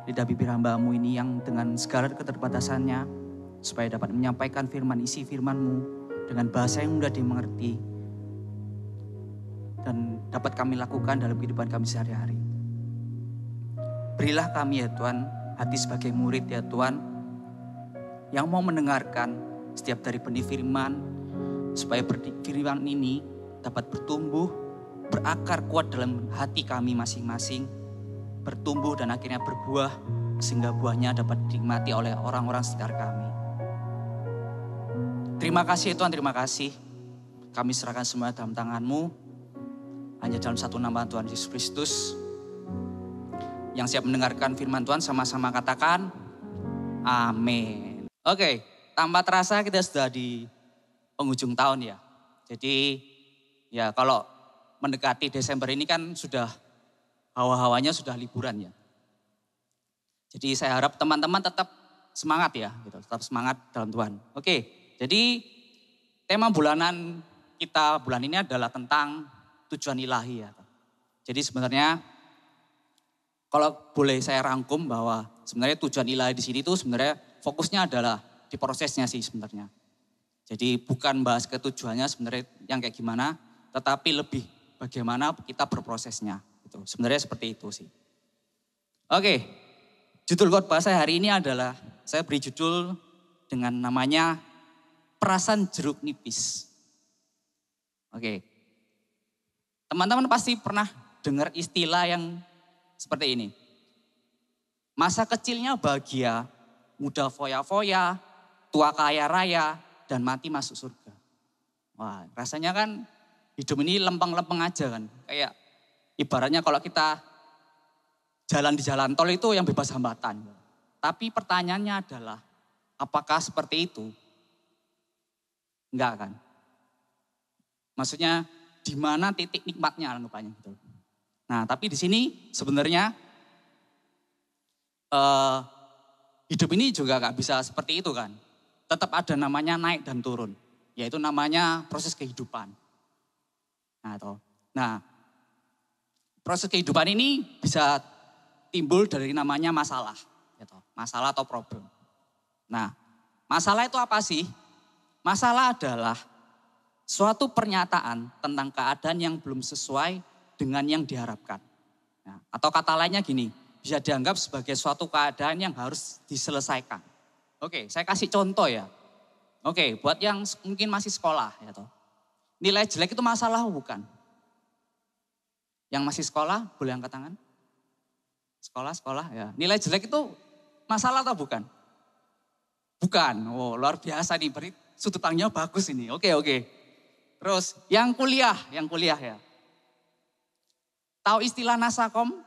lidah bibir hamba-Mu ini yang dengan segala keterbatasannya supaya dapat menyampaikan isi firman-Mu dengan bahasa yang mudah dimengerti dan dapat kami lakukan dalam kehidupan kami sehari-hari. Berilah kami ya Tuhan hati sebagai murid ya Tuhan yang mau mendengarkan setiap dari benih firman supaya firman ini dapat bertumbuh, berakar kuat dalam hati kami masing-masing, bertumbuh dan akhirnya berbuah sehingga buahnya dapat dinikmati oleh orang-orang sekitar kami. Terima kasih Tuhan, terima kasih. Kami serahkan semua dalam tangan-Mu. Hanya dalam satu nama Tuhan Yesus Kristus. Yang siap mendengarkan firman Tuhan sama-sama katakan amin. Oke, tanpa terasa kita sudah di penghujung tahun ya. Jadi ya kalau mendekati Desember ini kan sudah hawa-hawanya sudah liburan ya. Jadi saya harap teman-teman tetap semangat ya, gitu. Tetap semangat dalam Tuhan. Oke, jadi tema bulanan kita bulan ini adalah tentang tujuan ilahi ya. Jadi sebenarnya kalau boleh saya rangkum bahwa sebenarnya tujuan ilahi di sini tuh sebenarnya fokusnya adalah di prosesnya sih sebenarnya. Jadi bukan bahas ketujuannya sebenarnya yang kayak gimana, tetapi lebih bagaimana kita berprosesnya. Gitu. Sebenarnya seperti itu sih. Oke, judul khotbah saya hari ini adalah, saya beri judul dengan namanya Perasan Jeruk Nipis. Oke. Teman-teman pasti pernah dengar istilah yang seperti ini. Masa kecilnya bahagia, muda foya-foya, tua kaya raya, dan mati masuk surga. Wah, rasanya kan hidup ini lempeng-lempeng aja kan. Kayak ibaratnya kalau kita jalan di jalan tol itu yang bebas hambatan. Tapi pertanyaannya adalah, apakah seperti itu? Enggak kan? Maksudnya, di mana titik nikmatnya rupanya gitu. Nah, tapi di sini sebenarnya hidup ini juga gak bisa seperti itu kan. Tetap ada namanya naik dan turun, yaitu namanya proses kehidupan. Nah, proses kehidupan ini bisa timbul dari namanya masalah, gitu. Masalah atau problem. Nah, masalah itu apa sih? Masalah adalah suatu pernyataan tentang keadaan yang belum sesuai dengan yang diharapkan. Nah, atau kata lainnya gini, bisa dianggap sebagai suatu keadaan yang harus diselesaikan. Oke, saya kasih contoh ya. Oke, buat yang mungkin masih sekolah ya toh. Nilai jelek itu masalah bukan? Yang masih sekolah boleh angkat tangan? Sekolah ya. Nilai jelek itu masalah atau bukan? Bukan. Oh, luar biasa nih, beri sudut pandangnya bagus ini. Oke. Terus yang kuliah ya. Tahu istilah nasakom?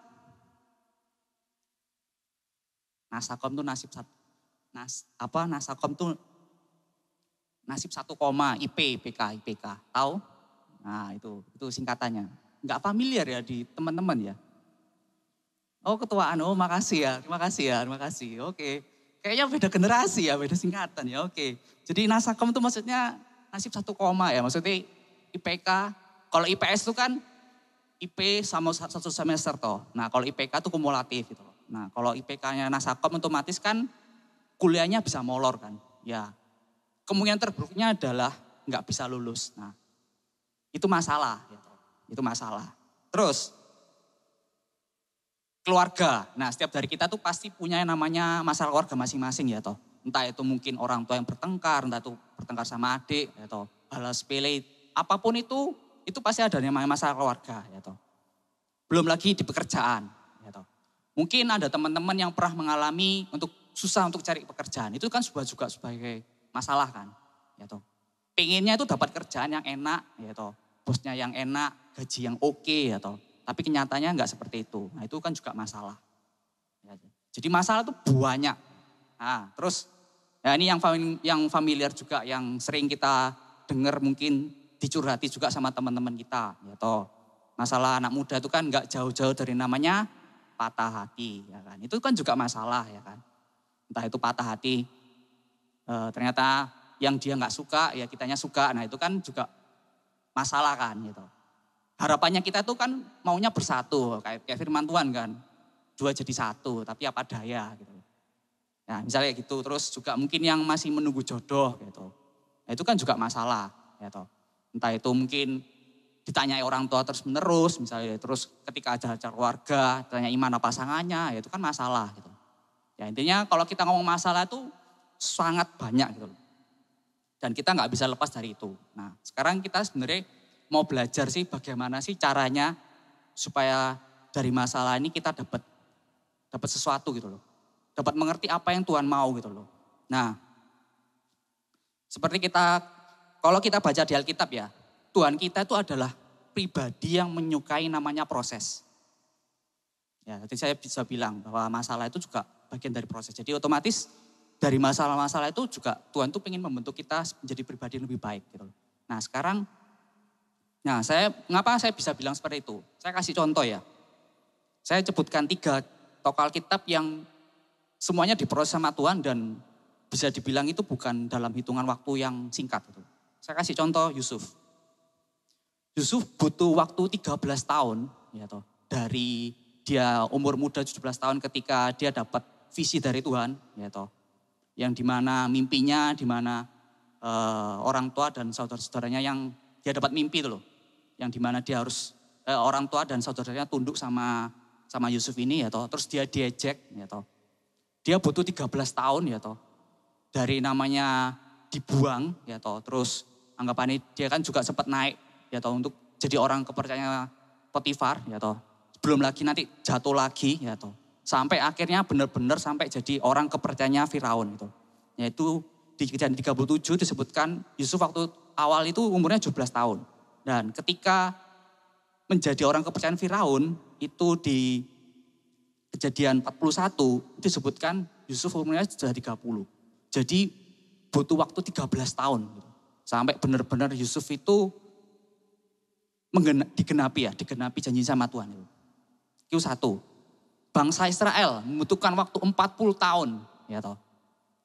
Nasakom tuh nasakom tuh nasib 1, IPK. Tahu? Nah, itu singkatannya. Enggak familiar ya di teman-teman ya. Oh, ketuaan. Oh, makasih ya. Oke. Kayaknya beda generasi ya, beda singkatan ya. Oke. Jadi nasakom itu maksudnya nasib 1, ya. Maksudnya IPK, kalau IPS itu kan IP sama 1 semester toh. Nah, kalau IPK itu kumulatif gitu. Nah, kalau IPK-nya nasakom otomatis kan kuliahnya bisa molor kan. Ya. Kemungkinan terburuknya adalah nggak bisa lulus. Nah, itu masalah gitu. Itu masalah. Terus keluarga. Nah, setiap dari kita tuh pasti punya yang namanya masalah keluarga masing-masing ya toh. Entah itu mungkin orang tua yang bertengkar, entah itu bertengkar sama adik ya toh. Hal sepele, apapun itu pasti ada yang namanya masalah keluarga ya toh. Belum lagi di pekerjaan ya toh. Mungkin ada teman-teman yang pernah mengalami susah untuk cari pekerjaan. Itu kan juga sebagai masalah kan ya toh. Pengennya itu dapat kerjaan yang enak ya toh. Bosnya yang enak, gaji yang oke ya toh. Tapi kenyataannya enggak seperti itu. Nah itu kan juga masalah. Jadi masalah itu banyak. Nah terus ya ini yang familiar juga, yang sering kita dengar mungkin dicurhati juga sama teman-teman kita. Ya toh. Masalah anak muda itu kan enggak jauh-jauh dari namanya patah hati. Ya kan. Itu kan juga masalah ya kan. Entah itu patah hati, ternyata yang dia nggak suka, ya kitanya suka. Nah itu kan juga masalah kan gitu. Harapannya kita tuh kan maunya bersatu, kayak firman Tuhan kan. 2 jadi 1, tapi apa daya gitu. Nah misalnya gitu, terus juga mungkin yang masih menunggu jodoh gitu. Nah itu kan juga masalah gitu. Entah itu mungkin ditanyai orang tua terus menerus, misalnya terus ketika ada acara keluarga, tanya gimana pasangannya, ya itu kan masalah gitu. Ya intinya kalau kita ngomong masalah itu sangat banyak gitu. Dan kita nggak bisa lepas dari itu. Nah sekarang kita sebenarnya mau belajar sih bagaimana sih caranya supaya dari masalah ini kita dapat sesuatu gitu loh. Dapat mengerti apa yang Tuhan mau gitu loh. Nah seperti kalau kita baca di Alkitab ya, Tuhan kita itu adalah pribadi yang menyukai namanya proses. Ya, jadi saya bisa bilang bahwa masalah itu juga bagian dari proses. Jadi otomatis dari masalah-masalah itu juga Tuhan tuh pengen membentuk kita menjadi pribadi yang lebih baik gitu. Nah sekarang, mengapa saya bisa bilang seperti itu? Saya kasih contoh ya. Saya sebutkan 3 tokoh Alkitab yang semuanya diproses sama Tuhan dan bisa dibilang itu bukan dalam hitungan waktu yang singkat. Gitu. Saya kasih contoh Yusuf. Yusuf butuh waktu 13 tahun ya toh, dari dia umur muda 17 tahun ketika dia dapat visi dari Tuhan ya toh. Yang dimana mimpinya, dimana orang tua dan saudara-saudaranya yang dia dapat mimpi itu loh. Yang dimana dia harus orang tua dan saudaranya tunduk sama Yusuf ini ya toh. Terus dia diejek ya toh. Dia butuh 13 tahun ya toh. Dari namanya dibuang ya toh. Terus anggapannya dia kan juga sempat naik ya toh untuk jadi orang kepercayaan Potifar ya toh. Belum lagi nanti jatuh lagi ya toh. Sampai akhirnya benar-benar sampai jadi orang kepercayaannya Firaun gitu. Yaitu di Kejadian 37 disebutkan Yusuf waktu awal itu umurnya 17 tahun. Dan ketika menjadi orang kepercayaan Firaun itu di Kejadian 41 itu disebutkan Yusuf umurnya sudah 30. Jadi butuh waktu 13 tahun. Gitu. Sampai benar-benar Yusuf itu digenapi janji sama Tuhan. Itu 1. Bangsa Israel membutuhkan waktu 40 tahun ya toh.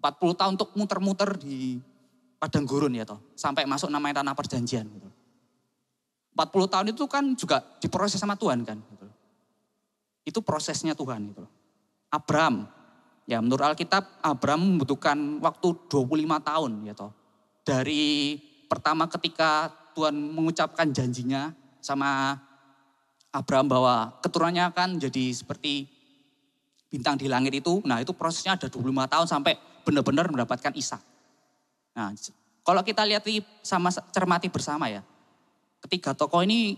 40 tahun untuk muter-muter di padang gurun ya toh, sampai masuk namanya tanah perjanjian gitu. 40 tahun itu kan juga diproses sama Tuhan kan gitu. Itu prosesnya Tuhan gitu. Abraham, ya menurut Alkitab Abraham membutuhkan waktu 25 tahun ya toh. Dari pertama ketika Tuhan mengucapkan janjinya sama Abraham bahwa keturunannya akan jadi seperti bintang di langit itu, nah itu prosesnya ada 25 tahun sampai benar-benar mendapatkan Ishak. Nah, kalau kita lihat cermati bersama ya, ketiga tokoh ini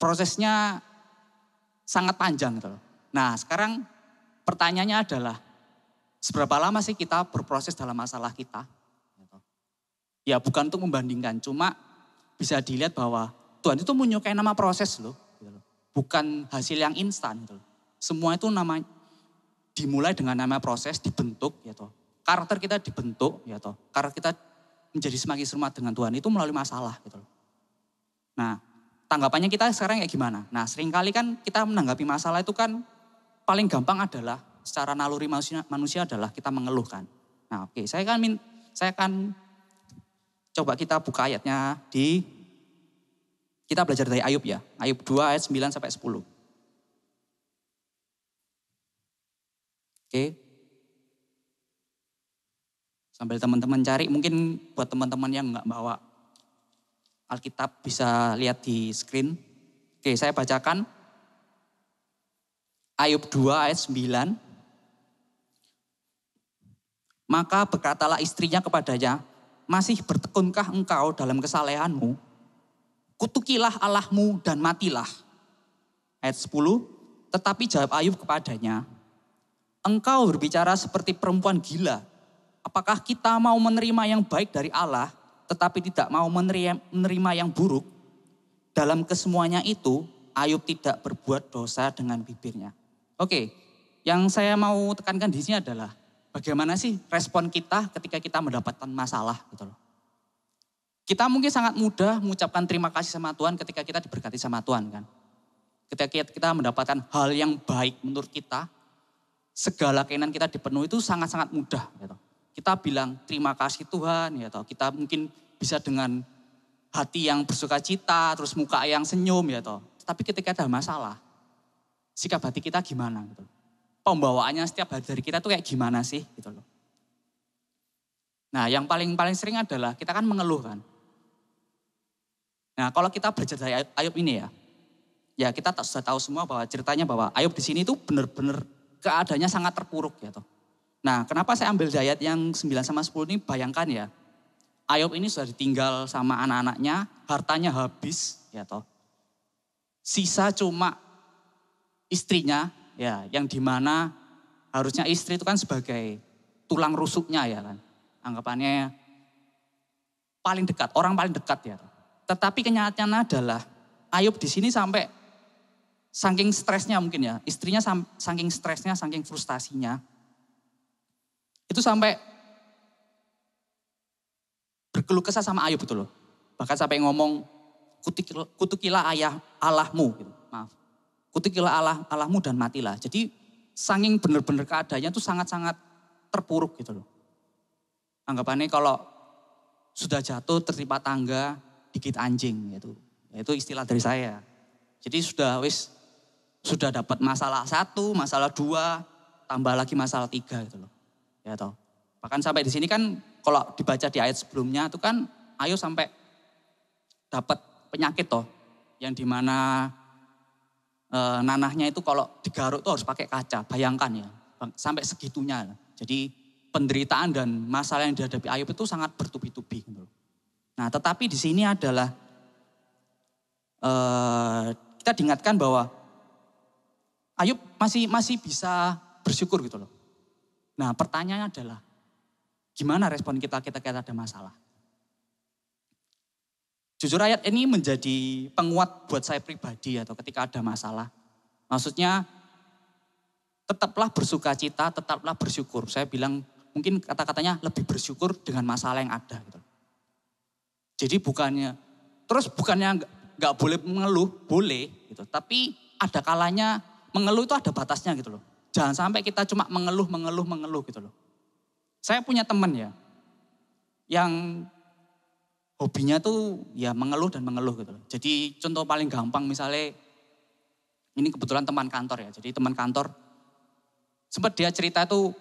prosesnya sangat panjang gitu loh. Nah, sekarang pertanyaannya adalah seberapa lama sih kita berproses dalam masalah kita? Ya bukan untuk membandingkan, cuma bisa dilihat bahwa Tuhan itu menyukai nama proses loh. Bukan hasil yang instan gitu. Semua itu dimulai dengan nama proses, dibentuk ya toh. Karakter kita dibentuk ya toh. Karakter kita menjadi semakin serupa dengan Tuhan itu melalui masalah gitu loh. Nah, tanggapannya kita sekarang kayak gimana? Nah, seringkali kan kita menanggapi masalah itu kan paling gampang adalah secara naluri manusia adalah kita mengeluhkan. Nah, oke, saya akan coba kita buka ayatnya kita belajar dari Ayub ya. Ayub 2 ayat 9 sampai 10. Oke. Sambil teman-teman cari, mungkin buat teman-teman yang nggak bawa Alkitab bisa lihat di screen. Oke, saya bacakan. Ayub 2 ayat 9. Maka berkatalah istrinya kepadanya, masih bertekunkah engkau dalam kesalehanmu? Kutukilah Allahmu dan matilah. Ayat 10, tetapi jawab Ayub kepadanya, engkau berbicara seperti perempuan gila. Apakah kita mau menerima yang baik dari Allah, tetapi tidak mau menerima yang buruk? Dalam kesemuanya itu, Ayub tidak berbuat dosa dengan bibirnya. Oke, yang saya mau tekankan di sini adalah bagaimana sih respon kita ketika kita mendapatkan masalah gitu loh. Kita mungkin sangat mudah mengucapkan terima kasih sama Tuhan ketika kita diberkati sama Tuhan kan. Ketika kita mendapatkan hal yang baik menurut kita, segala keinginan kita dipenuhi itu sangat-sangat mudah gitu. Kita bilang terima kasih Tuhan ya toh. Kita mungkin bisa dengan hati yang bersuka cita, terus muka yang senyum ya toh. Tapi ketika ada masalah, sikap hati kita gimana gitu. Pembawaannya setiap hari dari kita tuh kayak gimana sih gitu loh. Nah yang paling sering adalah kita kan mengeluh kan. Nah kalau kita belajar dari Ayub ini ya kita sudah tahu semua bahwa ceritanya bahwa Ayub di sini tuh benar-benar keadaannya sangat terpuruk ya toh. Nah kenapa saya ambil ayat yang 9 sama 10 ini, bayangkan ya. Ayub ini sudah ditinggal sama anak-anaknya, hartanya habis ya toh. Sisa cuma istrinya ya, yang dimana harusnya istri itu kan sebagai tulang rusuknya ya kan. Anggapannya paling dekat, orang paling dekat ya. Tetapi kenyataannya adalah Ayub di sini sampai saking stresnya mungkin ya, istrinya saking stresnya, saking frustasinya, itu sampai berkeluh kesah sama Ayub betul loh. Bahkan sampai ngomong kutukilah ayah Allahmu gitu. Maaf. Kutukilah Allahmu dan matilah. Jadi saking benar-benar keadaannya tuh sangat-sangat terpuruk gitu loh. Anggapannya kalau sudah jatuh tertimpa tangga, digigit anjing gitu. Itu istilah dari saya. Jadi sudah dapat masalah 1, masalah 2, tambah lagi masalah 3 gitu loh. Ya toh. Bahkan sampai di sini kan kalau dibaca di ayat sebelumnya itu kan Ayub sampai dapat penyakit toh. Yang dimana nanahnya itu kalau digaruk tuh harus pakai kaca, bayangkan ya, sampai segitunya. Jadi penderitaan dan masalah yang dihadapi Ayub itu sangat bertubi-tubi. Gitu. Nah tetapi di sini adalah kita diingatkan bahwa Ayub masih bisa bersyukur gitu loh. Nah pertanyaannya adalah gimana respon kita ada masalah? Jujur ayat ini menjadi penguat buat saya pribadi atau ketika ada masalah. Maksudnya tetaplah bersuka cita, tetaplah bersyukur. Saya bilang mungkin kata-katanya lebih bersyukur dengan masalah yang ada. Gitu. Jadi bukannya nggak boleh mengeluh, boleh. Gitu. Tapi ada kalanya mengeluh itu ada batasnya gitu loh. Jangan sampai kita cuma mengeluh gitu loh. Saya punya teman ya, yang hobinya tuh ya mengeluh gitu loh. Jadi contoh paling gampang misalnya, ini kebetulan teman kantor ya. Jadi teman kantor, sempat dia cerita tuh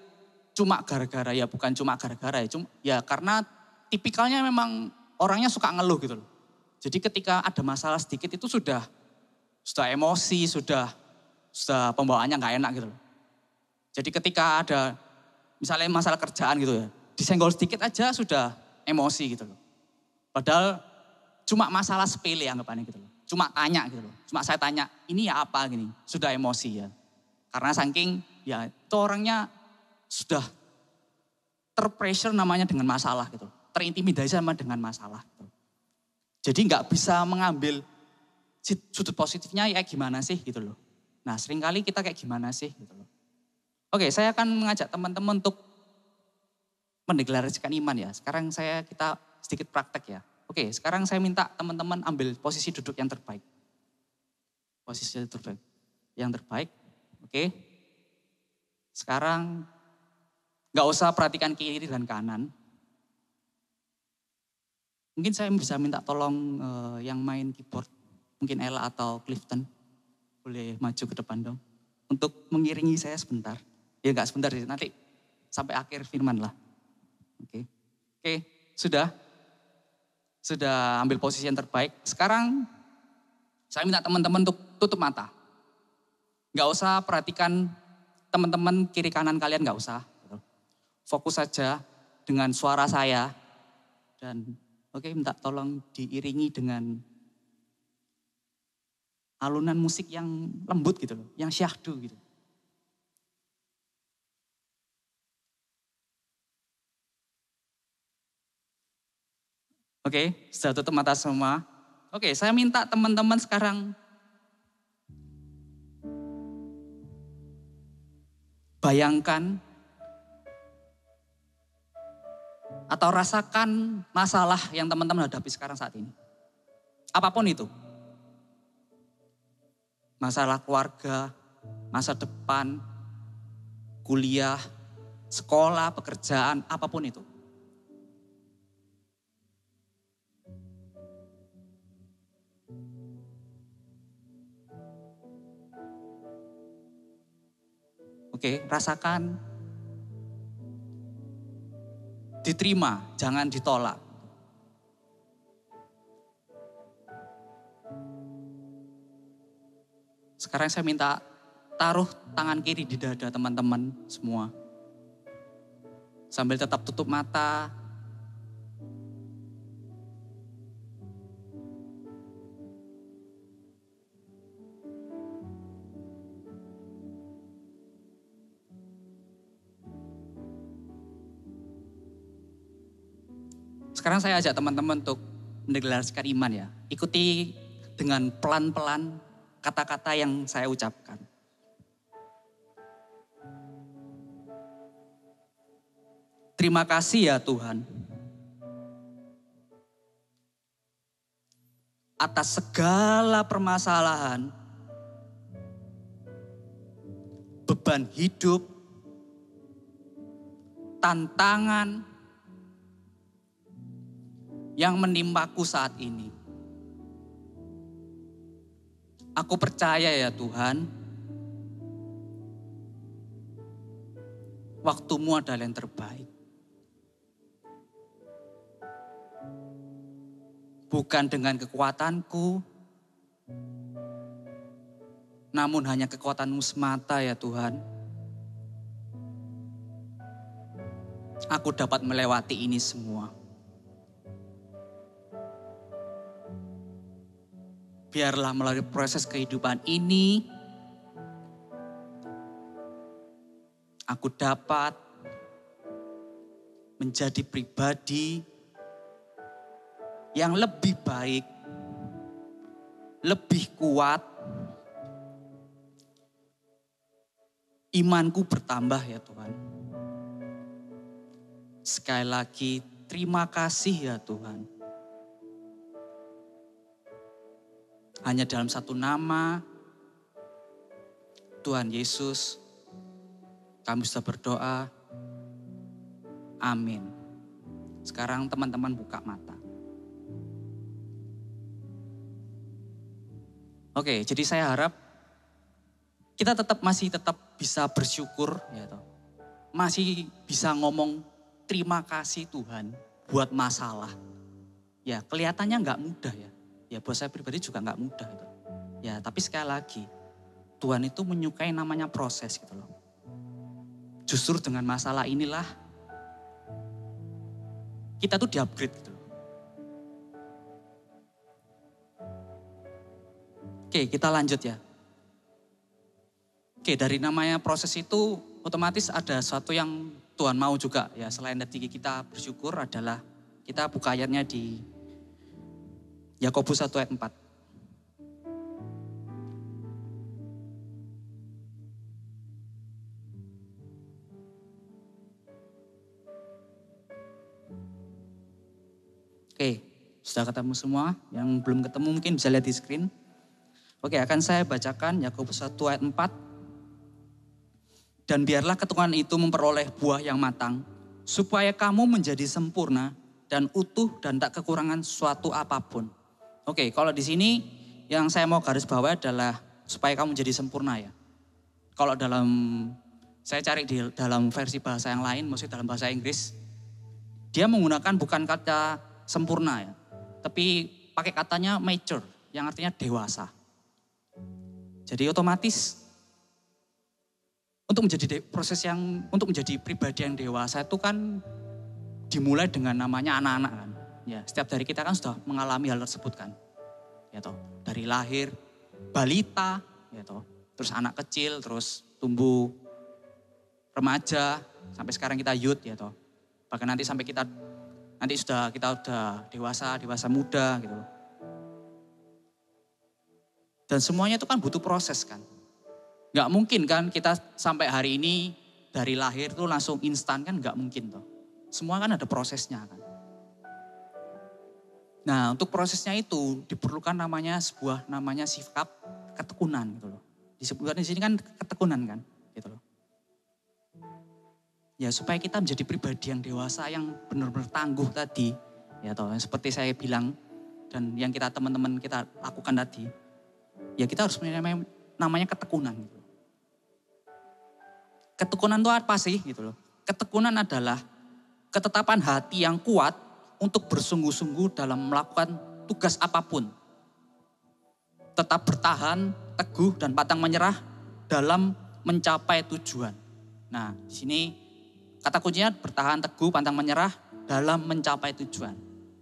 cuma gara-gara ya, bukan cuma gara-gara ya. Ya karena tipikalnya memang orangnya suka ngeluh gitu loh. Jadi ketika ada masalah sedikit itu sudah emosi, sudah pembawaannya gak enak gitu loh. Jadi ketika ada misalnya masalah kerjaan gitu ya, disenggol sedikit aja sudah emosi gitu loh. Padahal cuma masalah sepele anggapannya gitu loh. Cuma tanya gitu loh. Cuma saya tanya, ini ya apa gini? Sudah emosi ya. Karena saking ya itu orangnya sudah terpressure namanya dengan masalah gitu. Terintimidasi sama dengan masalah gitu. Jadi nggak bisa mengambil sudut positifnya ya gimana sih gitu loh. Nah seringkali kita kayak gimana sih gitu loh. Oke, saya akan mengajak teman-teman untuk mendeklarasikan iman ya. Sekarang kita sedikit praktek ya. Oke, sekarang saya minta teman-teman ambil posisi duduk yang terbaik. Posisi terbaik. Yang terbaik, oke. Sekarang nggak usah perhatikan kiri dan kanan. Mungkin saya bisa minta tolong yang main keyboard. Mungkin Ella atau Clifton. Boleh maju ke depan dong. Untuk mengiringi saya sebentar. Ya enggak sebentar, nanti sampai akhir firman lah. Oke, sudah ambil posisi yang terbaik. Sekarang saya minta teman-teman untuk tutup mata. Nggak usah perhatikan teman-teman kiri kanan kalian, nggak usah. Fokus saja dengan suara saya. Dan oke, minta tolong diiringi dengan alunan musik yang lembut gitu loh, yang syahdu gitu. Oke, sudah tutup mata semua. Oke, saya minta teman-teman sekarang bayangkan atau rasakan masalah yang teman-teman hadapi sekarang saat ini. Apapun itu. Masalah keluarga, masa depan, kuliah, sekolah, pekerjaan, apapun itu. Oke, rasakan. Diterima, jangan ditolak. Sekarang saya minta taruh tangan kiri di dada teman-teman semua. Sambil tetap tutup mata. Sekarang saya ajak teman-teman untuk mendeklarasikan iman ya. Ikuti dengan pelan-pelan kata-kata yang saya ucapkan. Terima kasih ya Tuhan atas segala permasalahan, beban hidup, tantangan yang menimpaku saat ini. Aku percaya ya Tuhan, waktu-Mu adalah yang terbaik. Bukan dengan kekuatanku, namun hanya kekuatan-Mu semata ya Tuhan. Aku dapat melewati ini semua. Biarlah melalui proses kehidupan ini, aku dapat menjadi pribadi yang lebih baik, lebih kuat. Imanku bertambah ya Tuhan. Sekali lagi, terima kasih ya Tuhan. Hanya dalam satu nama, Tuhan Yesus, kami sudah berdoa. Amin. Sekarang teman-teman buka mata. Oke, jadi saya harap kita masih tetap bisa bersyukur, ya toh. Masih bisa ngomong terima kasih Tuhan buat masalah. Ya, kelihatannya nggak mudah ya. Ya buat saya pribadi juga gak mudah gitu. Ya tapi sekali lagi, Tuhan itu menyukai namanya proses gitu loh. Justru dengan masalah inilah, kita tuh di-upgrade gitu loh. Oke, kita lanjut ya. Oke, dari namanya proses itu otomatis ada sesuatu yang Tuhan mau juga ya. Selain dari kita bersyukur adalah kita buka ayatnya di Yakobus 1 ayat 4. Oke, sudah ketemu semua? Yang belum ketemu mungkin bisa lihat di screen. Oke, akan saya bacakan Yakobus 1 ayat 4. Dan biarlah ketuhanan itu memperoleh buah yang matang, supaya kamu menjadi sempurna dan utuh dan tak kekurangan suatu apapun. Oke, kalau di sini yang saya mau garis bawahi adalah supaya kamu jadi sempurna ya. Kalau saya cari di dalam versi bahasa yang lain, maksudnya dalam bahasa Inggris, dia menggunakan bukan kata sempurna ya, tapi pakai katanya mature, yang artinya dewasa. Jadi otomatis untuk menjadi pribadi yang dewasa itu kan dimulai dengan namanya anak-anak kan. Ya, setiap dari kita kan sudah mengalami hal tersebut kan. Ya toh, dari lahir balita, ya toh, terus anak kecil, terus tumbuh remaja, sampai sekarang kita youth ya toh. Bahkan nanti sampai kita udah dewasa muda gitu. Dan semuanya itu kan butuh proses kan. Gak mungkin kan kita sampai hari ini dari lahir tuh langsung instan kan, gak mungkin toh. Semua kan ada prosesnya kan. Nah, untuk prosesnya itu diperlukan namanya sifat ketekunan gitu loh. Disebutkan di sini kan ketekunan kan, gitu loh. Ya, supaya kita menjadi pribadi yang dewasa yang benar-benar tangguh tadi, ya toh, seperti saya bilang dan yang teman-teman kita lakukan tadi. Ya, kita harus punya namanya ketekunan gitu. Ketekunan itu apa sih gitu loh? Ketekunan adalah ketetapan hati yang kuat untuk bersungguh-sungguh dalam melakukan tugas apapun. Tetap bertahan, teguh dan pantang menyerah dalam mencapai tujuan. Nah, di sini kata kuncinya bertahan, teguh, pantang menyerah dalam mencapai tujuan.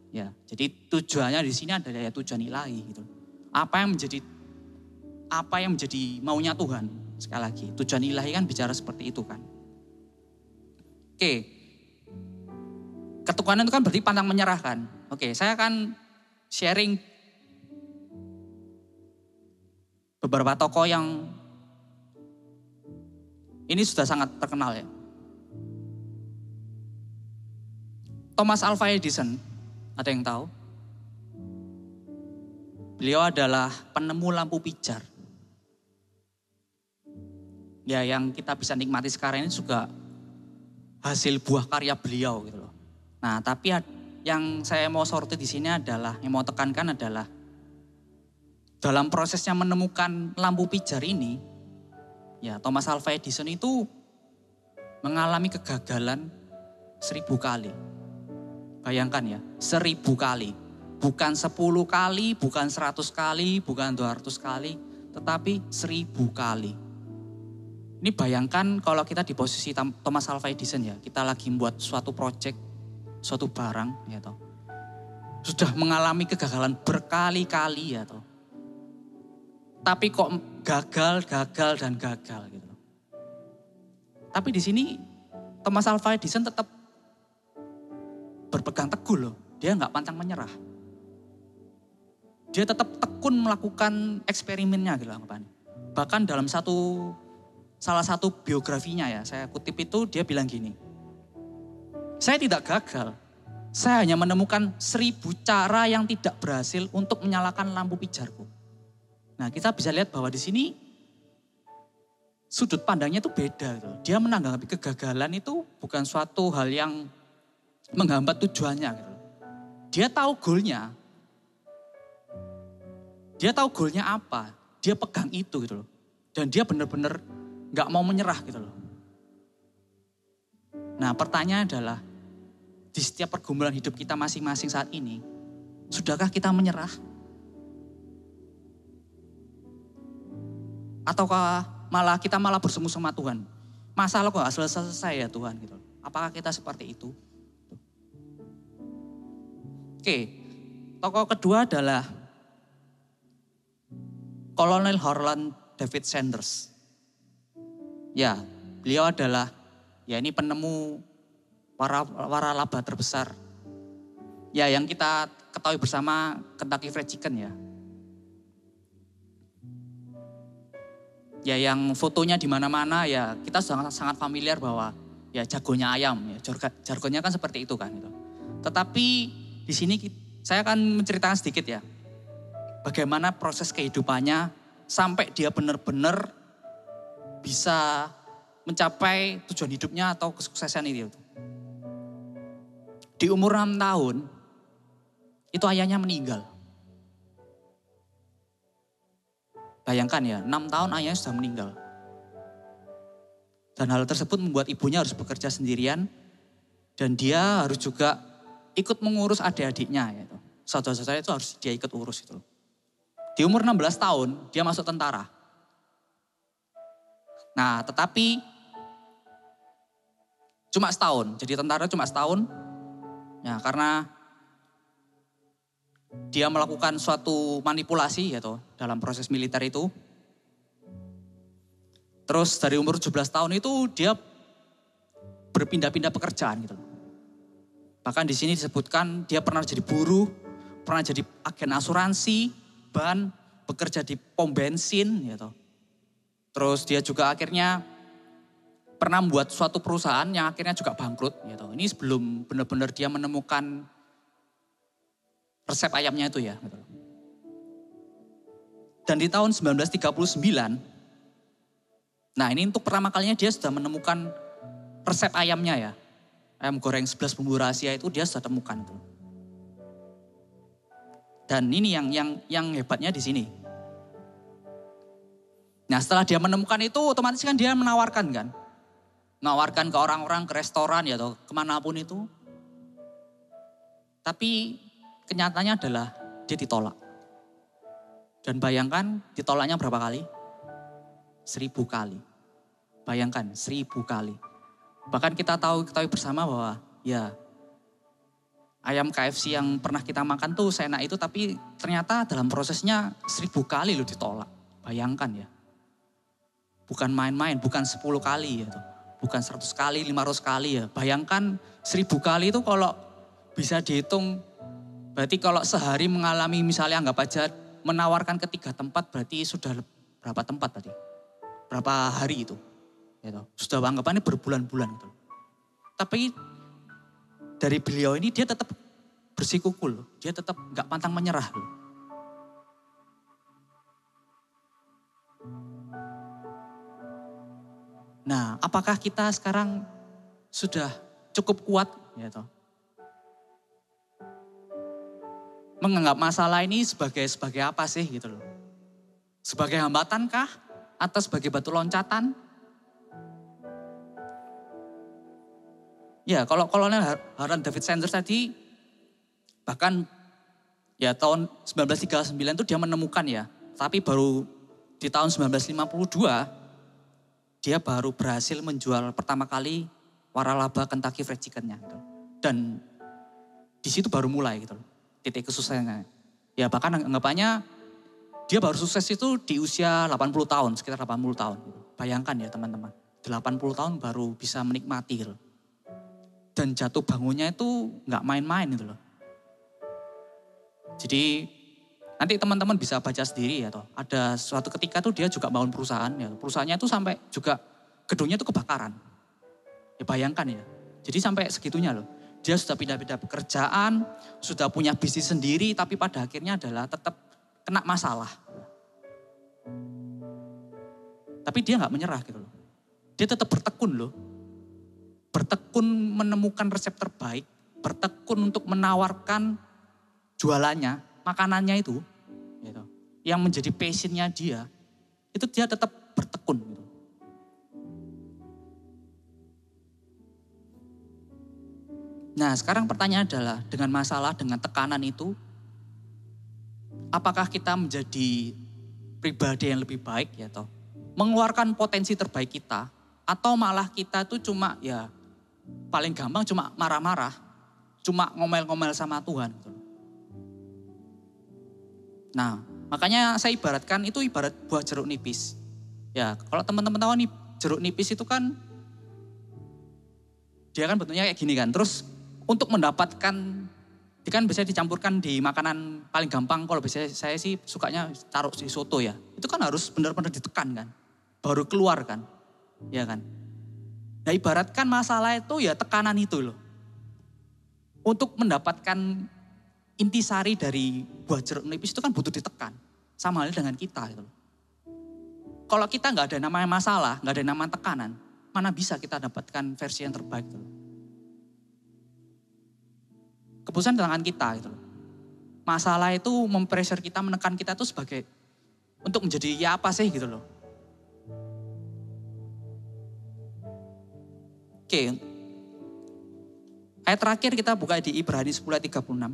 Ya, jadi tujuannya di sini adalah ya tujuan ilahi gitu. Apa yang menjadi maunya Tuhan. Sekali lagi, tujuan ilahi kan bicara seperti itu kan. Oke. Ketekunan itu kan berarti pantang menyerah kan. Oke, saya akan sharing beberapa tokoh yang ini sudah sangat terkenal ya. Thomas Alva Edison, ada yang tahu? Beliau adalah penemu lampu pijar. Ya, yang kita bisa nikmati sekarang ini juga hasil buah karya beliau gitu loh. Nah, tapi yang saya mau soroti di sini adalah, yang mau tekankan adalah dalam prosesnya menemukan lampu pijar ini, ya Thomas Alva Edison itu mengalami kegagalan 1000 kali. Bayangkan ya, 1000 kali. Bukan 10 kali, bukan 100 kali, bukan 200 kali, tetapi 1000 kali. Ini bayangkan kalau kita di posisi Thomas Alva Edison ya, kita lagi membuat suatu project, suatu barang ya toh. Sudah mengalami kegagalan berkali-kali ya toh. Tapi kok gagal gitu. Tapi di sini Thomas Alva Edison tetap berpegang teguh loh. Dia nggak pantang menyerah. Dia tetap tekun melakukan eksperimennya gitu. Bahkan dalam salah satu biografinya ya, saya kutip itu dia bilang gini. Saya tidak gagal, saya hanya menemukan 1000 cara yang tidak berhasil untuk menyalakan lampu pijarku. Nah, kita bisa lihat bahwa di sini sudut pandangnya itu beda. Gitu. Dia menanggapi kegagalan itu bukan suatu hal yang menghambat tujuannya. Gitu. Dia tahu goalnya. Dia tahu goalnya apa. Dia pegang itu gitu loh. Dan dia benar-benar gak mau menyerah gitu loh. Nah, pertanyaan adalah, di setiap pergumulan hidup kita masing-masing saat ini, sudahkah kita menyerah? Ataukah kita malah bersemu sama Tuhan? Masalah kok gak selesai ya Tuhan gitu. Apakah kita seperti itu? Oke, tokoh kedua adalah Kolonel Harlan David Sanders. Ya, beliau adalah ini penemu waralaba terbesar. Ya, yang kita ketahui bersama Kentucky Fried Chicken ya. Ya, yang fotonya di mana-mana ya kita sangat familiar bahwa ya jagonya ayam ya. Jargonnya kan seperti itu kan gitu. Tetapi di sini saya akan menceritakan sedikit ya. Bagaimana proses kehidupannya sampai dia benar-benar bisa mencapai tujuan hidupnya atau kesuksesan itu. Di umur 6 tahun, itu ayahnya meninggal. Bayangkan ya, 6 tahun ayahnya sudah meninggal. Dan hal tersebut membuat ibunya harus bekerja sendirian. Dan dia harus juga ikut mengurus adik-adiknya. Gitu. Saudara-saudara itu harus dia ikut urus. Gitu. Di umur 16 tahun, dia masuk tentara. Nah, tetapi Cuma setahun, jadi tentara cuma setahun. Ya, karena dia melakukan suatu manipulasi gitu dalam proses militer itu. Terus dari umur 17 tahun itu dia berpindah-pindah pekerjaan gitu. Bahkan di sini disebutkan dia pernah jadi buruh, pernah jadi agen asuransi, ban, bekerja di pom bensin gitu. Terus dia juga akhirnya pernah membuat suatu perusahaan yang akhirnya juga bangkrut gitu. Ini sebelum benar-benar dia menemukan resep ayamnya itu ya. Gitu. Dan di tahun 1939, nah ini untuk pertama kalinya dia sudah menemukan resep ayamnya ya. Ayam goreng 11 bumbu rahasia itu dia sudah temukan tuh. Dan ini yang hebatnya di sini. Nah setelah dia menemukan itu otomatis kan dia menawarkan kan. Menawarkan ke orang-orang, ke restoran ya atau kemanapun itu. Tapi kenyataannya adalah dia ditolak. Dan bayangkan ditolaknya berapa kali? 1000 kali. Bayangkan 1000 kali. Bahkan kita ketahui bersama bahwa ya ayam KFC yang pernah kita makan tuh seenak itu tapi ternyata dalam prosesnya 1000 kali loh ditolak. Bayangkan ya. Bukan main-main, bukan 10 kali ya. Bukan 100 kali, 500 kali ya. Bayangkan 1000 kali itu kalau bisa dihitung. Berarti kalau sehari mengalami misalnya anggap aja menawarkan ke 3 tempat berarti sudah berapa tempat berarti? Berapa hari itu? Gitu. Sudah anggapannya berbulan-bulan gitu. Tapi dari beliau ini dia tetap bersikukuh loh. Dia tetap gak pantang menyerah loh. Nah, apakah kita sekarang sudah cukup kuat gitu? Menganggap masalah ini sebagai apa sih gitu loh? Sebagai hambatan kah? Atau sebagai batu loncatan? Ya, kalau kolonel Harlan David Sanders tadi bahkan ya tahun 1939 itu dia menemukan ya, tapi baru di tahun 1952 dia baru berhasil menjual pertama kali waralaba Kentucky Fried Chicken-nya. Gitu. Dan di situ baru mulai gitu loh, titik kesuksesannya. Ya bahkan anggapannya dia baru sukses itu di usia 80 tahun, sekitar 80 tahun. Gitu. Bayangkan ya teman-teman, 80 tahun baru bisa menikmati gitu. Dan jatuh bangunnya itu gak main-main gitu loh. Jadi nanti teman-teman bisa baca sendiri ya toh. Ada suatu ketika tuh dia juga bangun perusahaan ya. Perusahaannya tuh sampai juga gedungnya tuh kebakaran. Ya bayangkan ya. Jadi sampai segitunya loh. Dia sudah pindah-pindah pekerjaan, sudah punya bisnis sendiri tapi pada akhirnya adalah tetap kena masalah. Tapi dia gak menyerah gitu loh. Dia tetap bertekun loh. Bertekun menemukan resep terbaik, bertekun untuk menawarkan jualannya, makanannya itu, gitu, yang menjadi passionnya dia, itu dia tetap bertekun. Gitu. Nah sekarang pertanyaan adalah, dengan masalah, dengan tekanan itu, apakah kita menjadi pribadi yang lebih baik ya toh? Mengeluarkan potensi terbaik kita, atau malah kita tuh cuma ya paling gampang cuma marah-marah, cuma ngomel-ngomel sama Tuhan. Gitu. Nah, makanya saya ibaratkan itu ibarat buah jeruk nipis. Ya, kalau teman-teman tahu nih, jeruk nipis itu kan dia kan bentuknya kayak gini kan. Terus untuk mendapatkan, dia kan biasanya dicampurkan di makanan paling gampang. Kalau biasanya saya sih sukanya taruh di soto ya. Itu kan harus benar-benar ditekan kan, baru keluar kan, ya kan. Nah ibaratkan masalah itu ya tekanan itu loh. Untuk mendapatkan intisari dari buah jeruk nipis itu kan butuh ditekan. Sama halnya dengan kita gitu loh. Kalau kita gak ada namanya masalah, gak ada namanya tekanan, mana bisa kita dapatkan versi yang terbaik gitu loh. Keputusan di tangan kita gitu loh. Masalah itu mempressure kita, menekan kita tuh sebagai untuk menjadi ya apa sih gitu loh. Oke, ayat terakhir kita buka di Ibrani 10 ayat 36.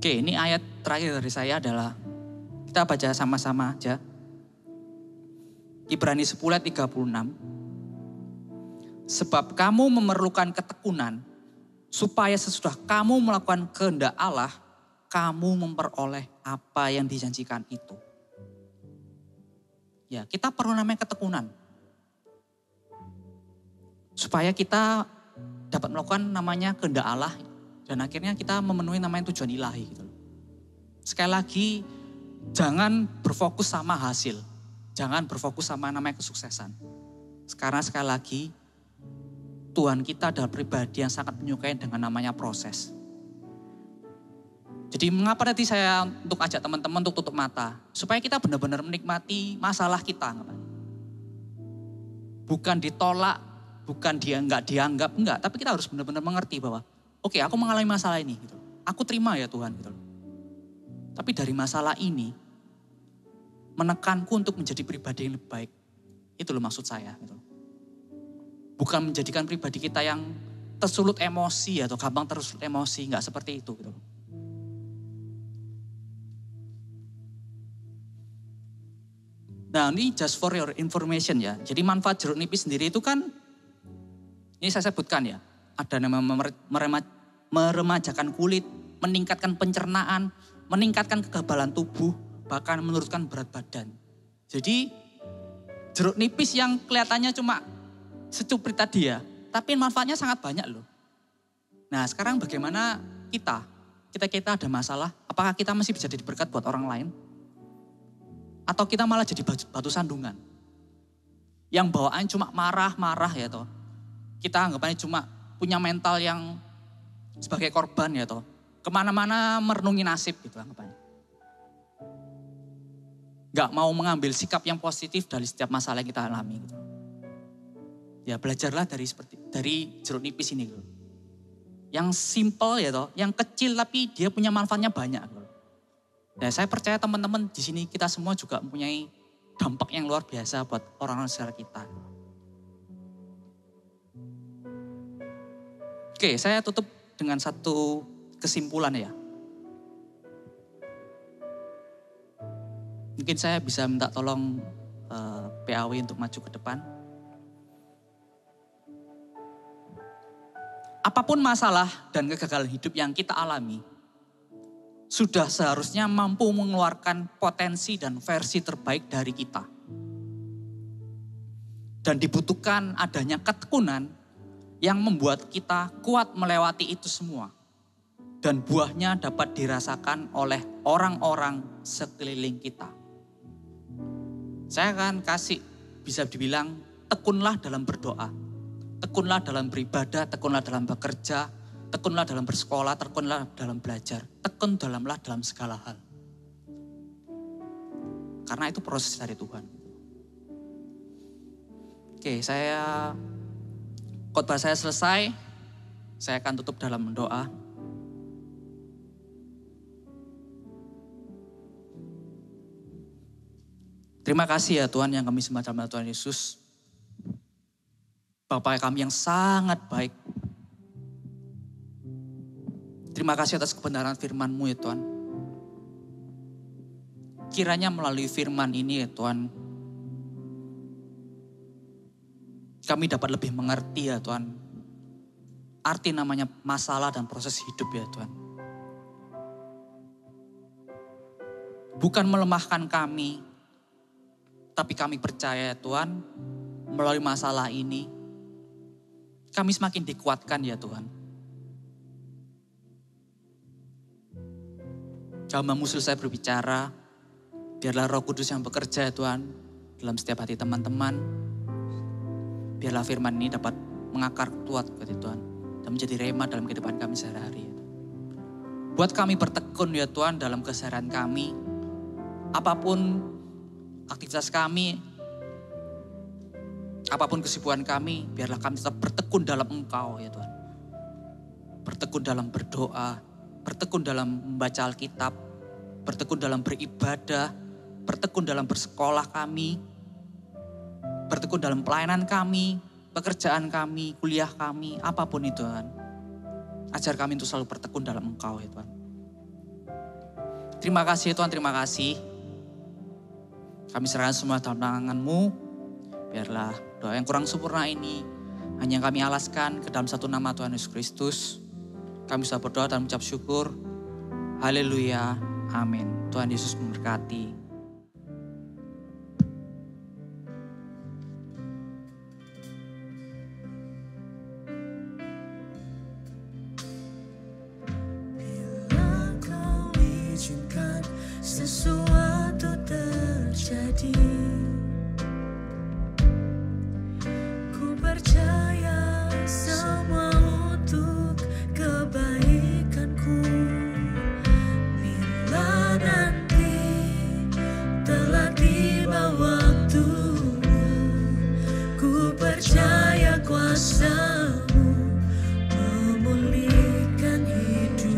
Oke, ini ayat terakhir dari saya adalah, kita baca sama-sama aja. Ibrani 10 ayat 36. Sebab kamu memerlukan ketekunan, supaya sesudah kamu melakukan kehendak Allah, kamu memperoleh apa yang dijanjikan itu. Ya, kita perlu namanya ketekunan. Supaya kita dapat melakukan namanya kehendak Allah, dan akhirnya kita memenuhi namanya tujuan ilahi. Gitu. Sekali lagi, jangan berfokus sama hasil. Jangan berfokus sama namanya kesuksesan. Karena sekali lagi, Tuhan kita adalah pribadi yang sangat menyukai dengan namanya proses. Jadi mengapa tadi saya untuk ajak teman-teman untuk tutup mata. Supaya kita benar-benar menikmati masalah kita. Bukan ditolak, bukan dia nggak dianggap, enggak. Tapi kita harus benar-benar mengerti bahwa, oke, aku mengalami masalah ini. Gitu. Aku terima ya Tuhan. Gitu. Tapi dari masalah ini, menekanku untuk menjadi pribadi yang lebih baik. Itu loh maksud saya. Gitu. Bukan menjadikan pribadi kita yang tersulut emosi atau gampang tersulut emosi. Enggak seperti itu. Gitu. Nah ini just for your information ya. Jadi manfaat jeruk nipis sendiri itu kan, ini saya sebutkan ya. Ada nama meremajakan kulit, meningkatkan pencernaan, meningkatkan kekebalan tubuh, bahkan menurunkan berat badan. Jadi jeruk nipis yang kelihatannya cuma secuprit tadi ya, tapi manfaatnya sangat banyak loh. Nah sekarang bagaimana kita ada masalah, apakah kita masih bisa jadi berkat buat orang lain? Atau kita malah jadi batu sandungan? Yang bawaan cuma marah-marah ya toh. Kita anggapannya cuma punya mental yang sebagai korban ya toh. Kemana-mana merenungi nasib gitu anggapannya. Gak mau mengambil sikap yang positif dari setiap masalah yang kita alami gitu. Ya belajarlah dari jeruk nipis ini gitu. Yang simple ya toh, yang kecil tapi dia punya manfaatnya banyak gitu. Ya saya percaya teman-teman di sini kita semua juga mempunyai dampak yang luar biasa buat orang-orang sekitar kita. Oke, saya tutup dengan satu kesimpulan ya. Mungkin saya bisa minta tolong PAW untuk maju ke depan. Apapun masalah dan kegagalan hidup yang kita alami, sudah seharusnya mampu mengeluarkan potensi dan versi terbaik dari kita. Dan dibutuhkan adanya ketekunan yang membuat kita kuat melewati itu semua. Dan buahnya dapat dirasakan oleh orang-orang sekeliling kita. Saya akan kasih, bisa dibilang, tekunlah dalam berdoa. Tekunlah dalam beribadah, tekunlah dalam bekerja, tekunlah dalam bersekolah, tekunlah dalam belajar. Tekun dalam segala hal. Karena itu proses dari Tuhan. Oke, khotbah saya selesai. Saya akan tutup dalam doa. Terima kasih ya Tuhan yang kami sembah dalam nama Tuhan Yesus. Bapa kami yang sangat baik. Terima kasih atas kebenaran firman-Mu ya Tuhan. Kiranya melalui firman ini ya Tuhan, kami dapat lebih mengerti ya Tuhan, arti namanya masalah dan proses hidup ya Tuhan. Bukan melemahkan kami, tapi kami percaya ya Tuhan, melalui masalah ini, kami semakin dikuatkan ya Tuhan. Hamba-Mu selesai berbicara, biarlah Roh Kudus yang bekerja ya Tuhan, dalam setiap hati teman-teman. Biarlah firman ini dapat mengakar kuat ya Tuhan, dan menjadi rema dalam kehidupan kami sehari-hari. Buat kami bertekun ya Tuhan dalam keseharian kami, apapun aktivitas kami, apapun kesibukan kami, biarlah kami tetap bertekun dalam Engkau ya Tuhan. Bertekun dalam berdoa, bertekun dalam membaca Alkitab, bertekun dalam beribadah, bertekun dalam bersekolah kami, bertekun dalam pelayanan kami, pekerjaan kami, kuliah kami, apapun itu Tuhan. Ajar kami untuk selalu bertekun dalam Engkau ya Tuhan. Terima kasih Tuhan, terima kasih. Kami serahkan semua dalam tangan-Mu. Biarlah doa yang kurang sempurna ini hanya kami alaskan ke dalam satu nama Tuhan Yesus Kristus. Kami sudah berdoa dan mengucap syukur. Haleluya, amin. Tuhan Yesus memberkati. Sesuatu terjadi, ku percaya semua untuk kebaikanku. Bila nanti telah tiba waktunya, ku percaya kuasa-Mu memulihkan hidupku.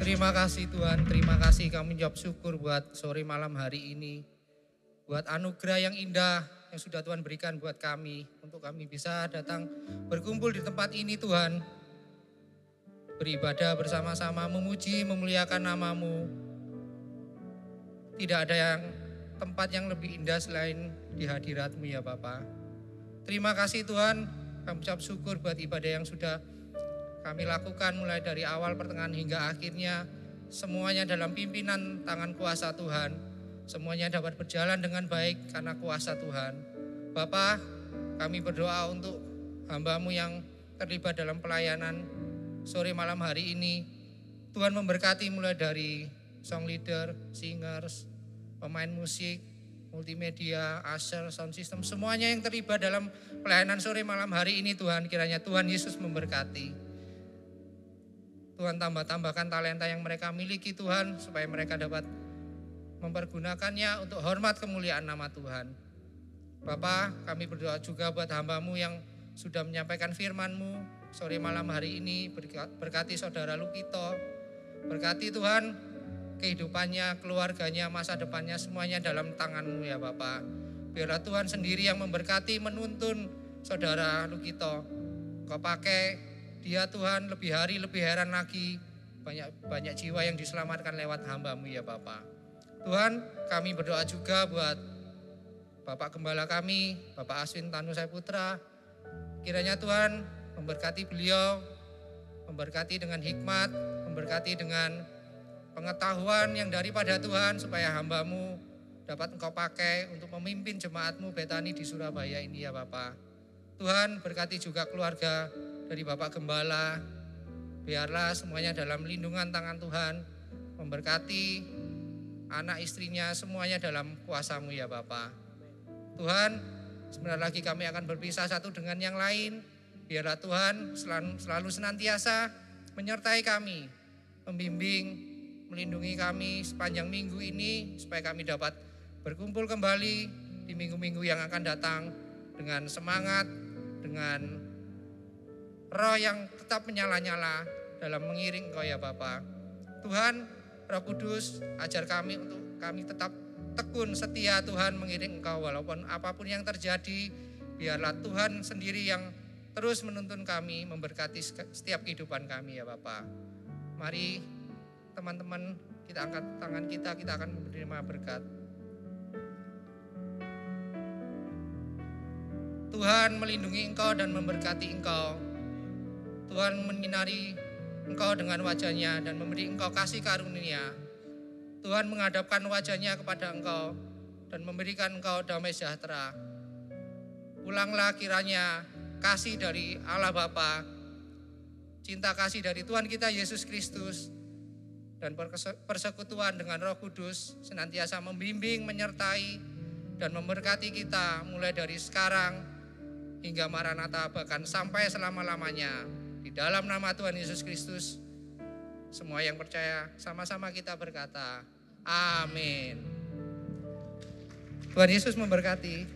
Terima kasih Tuhan, terima kasih kami jawab syukur buat sore malam hari ini. Buat anugerah yang indah yang sudah Tuhan berikan buat kami. Untuk kami bisa datang berkumpul di tempat ini Tuhan. Beribadah bersama-sama, memuji, memuliakan nama-Mu. Tidak ada tempat yang lebih indah selain di hadirat-Mu ya Bapa. Terima kasih Tuhan, kami ucap syukur buat ibadah yang sudah kami lakukan mulai dari awal, pertengahan hingga akhirnya. Semuanya dalam pimpinan tangan kuasa Tuhan. Semuanya dapat berjalan dengan baik karena kuasa Tuhan. Bapa, kami berdoa untuk hamba-Mu yang terlibat dalam pelayanan sore malam hari ini. Tuhan memberkati mulai dari song leader, singers, pemain musik, multimedia, usher, sound system. Semuanya yang terlibat dalam pelayanan sore malam hari ini Tuhan. Kiranya Tuhan Yesus memberkati. Tuhan tambahkan talenta yang mereka miliki Tuhan, supaya mereka dapat mempergunakannya untuk hormat kemuliaan nama Tuhan. Bapa, kami berdoa juga buat hamba-Mu yang sudah menyampaikan firman-Mu sore malam hari ini. Berkati saudara Lukito, Berkati Tuhan kehidupannya, keluarganya, masa depannya semuanya dalam tangan-Mu ya Bapa. Biarlah Tuhan sendiri yang memberkati, menuntun saudara Lukito. Kau pakai dia Tuhan lebih hari lebih heran lagi. Banyak jiwa yang diselamatkan lewat hamba-Mu ya Bapa. Tuhan, kami berdoa juga buat Bapak Gembala kami, Bapak Aswin Tanusai Putra. Kiranya Tuhan memberkati beliau, memberkati dengan hikmat, memberkati dengan pengetahuan yang daripada Tuhan, supaya hamba-Mu dapat Engkau pakai untuk memimpin jemaat-Mu Betani di Surabaya ini ya Bapa. Tuhan, berkati juga keluarga dari Bapak Gembala. Biarlah semuanya dalam lindungan tangan Tuhan, memberkati anak istrinya semuanya dalam kuasa-Mu ya Bapa. Tuhan, sebentar lagi kami akan berpisah satu dengan yang lain. Biarlah Tuhan selalu senantiasa menyertai kami, membimbing, melindungi kami sepanjang minggu ini, supaya kami dapat berkumpul kembali di minggu-minggu yang akan datang dengan semangat, dengan roh yang tetap menyala-nyala dalam mengiring Engkau ya Bapa. Tuhan, Roh Kudus, ajar kami untuk kami tetap tekun setia Tuhan mengiring Engkau walaupun apapun yang terjadi. Biarlah Tuhan sendiri yang terus menuntun kami, memberkati setiap kehidupan kami ya Bapa. Mari teman-teman, kita angkat tangan kita akan menerima berkat. Tuhan melindungi engkau dan memberkati engkau. Tuhan menyinari engkau dengan wajah-Nya dan memberi engkau kasih karunia. Tuhan menghadapkan wajah-Nya kepada engkau dan memberikan engkau damai sejahtera. Pulanglah kiranya kasih dari Allah Bapa, cinta kasih dari Tuhan kita Yesus Kristus, dan persekutuan dengan Roh Kudus senantiasa membimbing, menyertai, dan memberkati kita mulai dari sekarang hingga Maranatha, bahkan sampai selama-lamanya. Di dalam nama Tuhan Yesus Kristus, semua yang percaya sama-sama kita berkata, amin. Tuhan Yesus memberkati.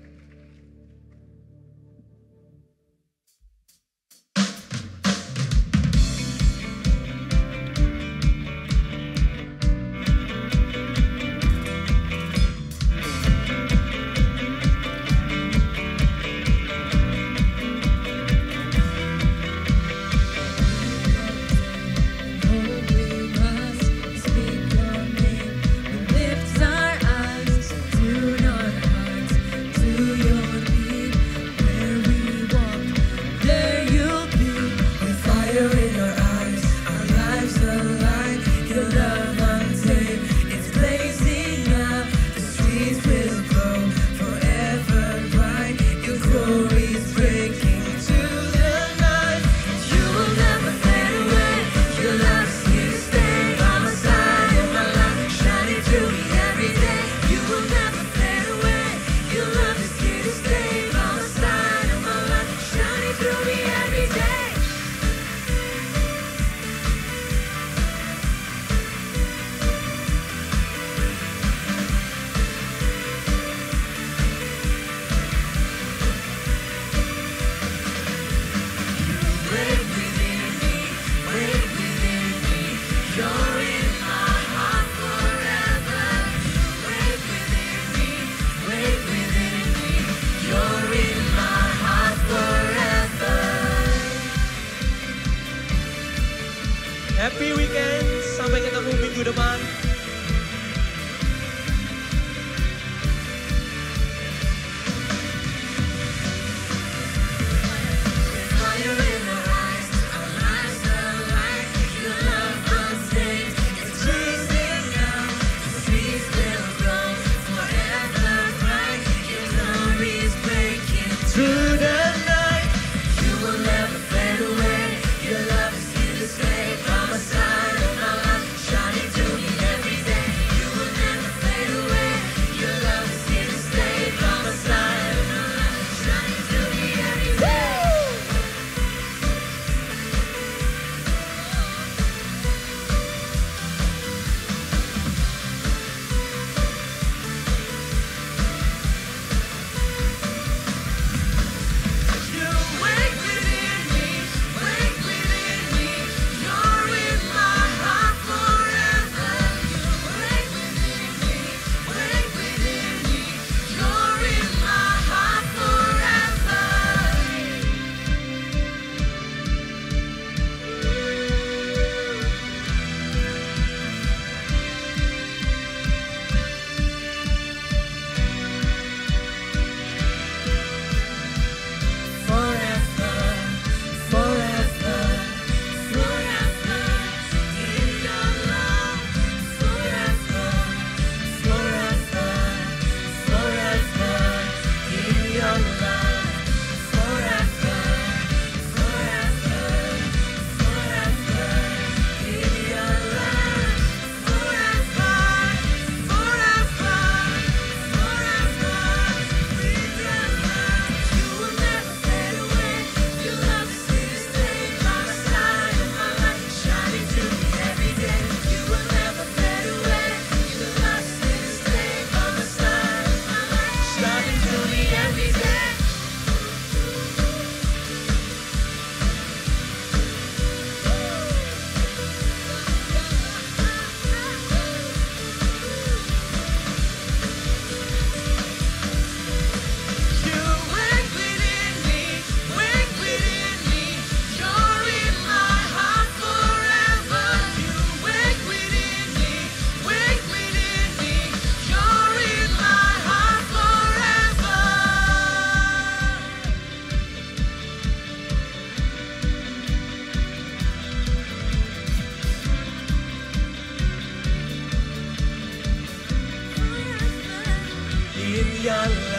Happy weekend, sampai ketemu minggu depan. Shining through me every yang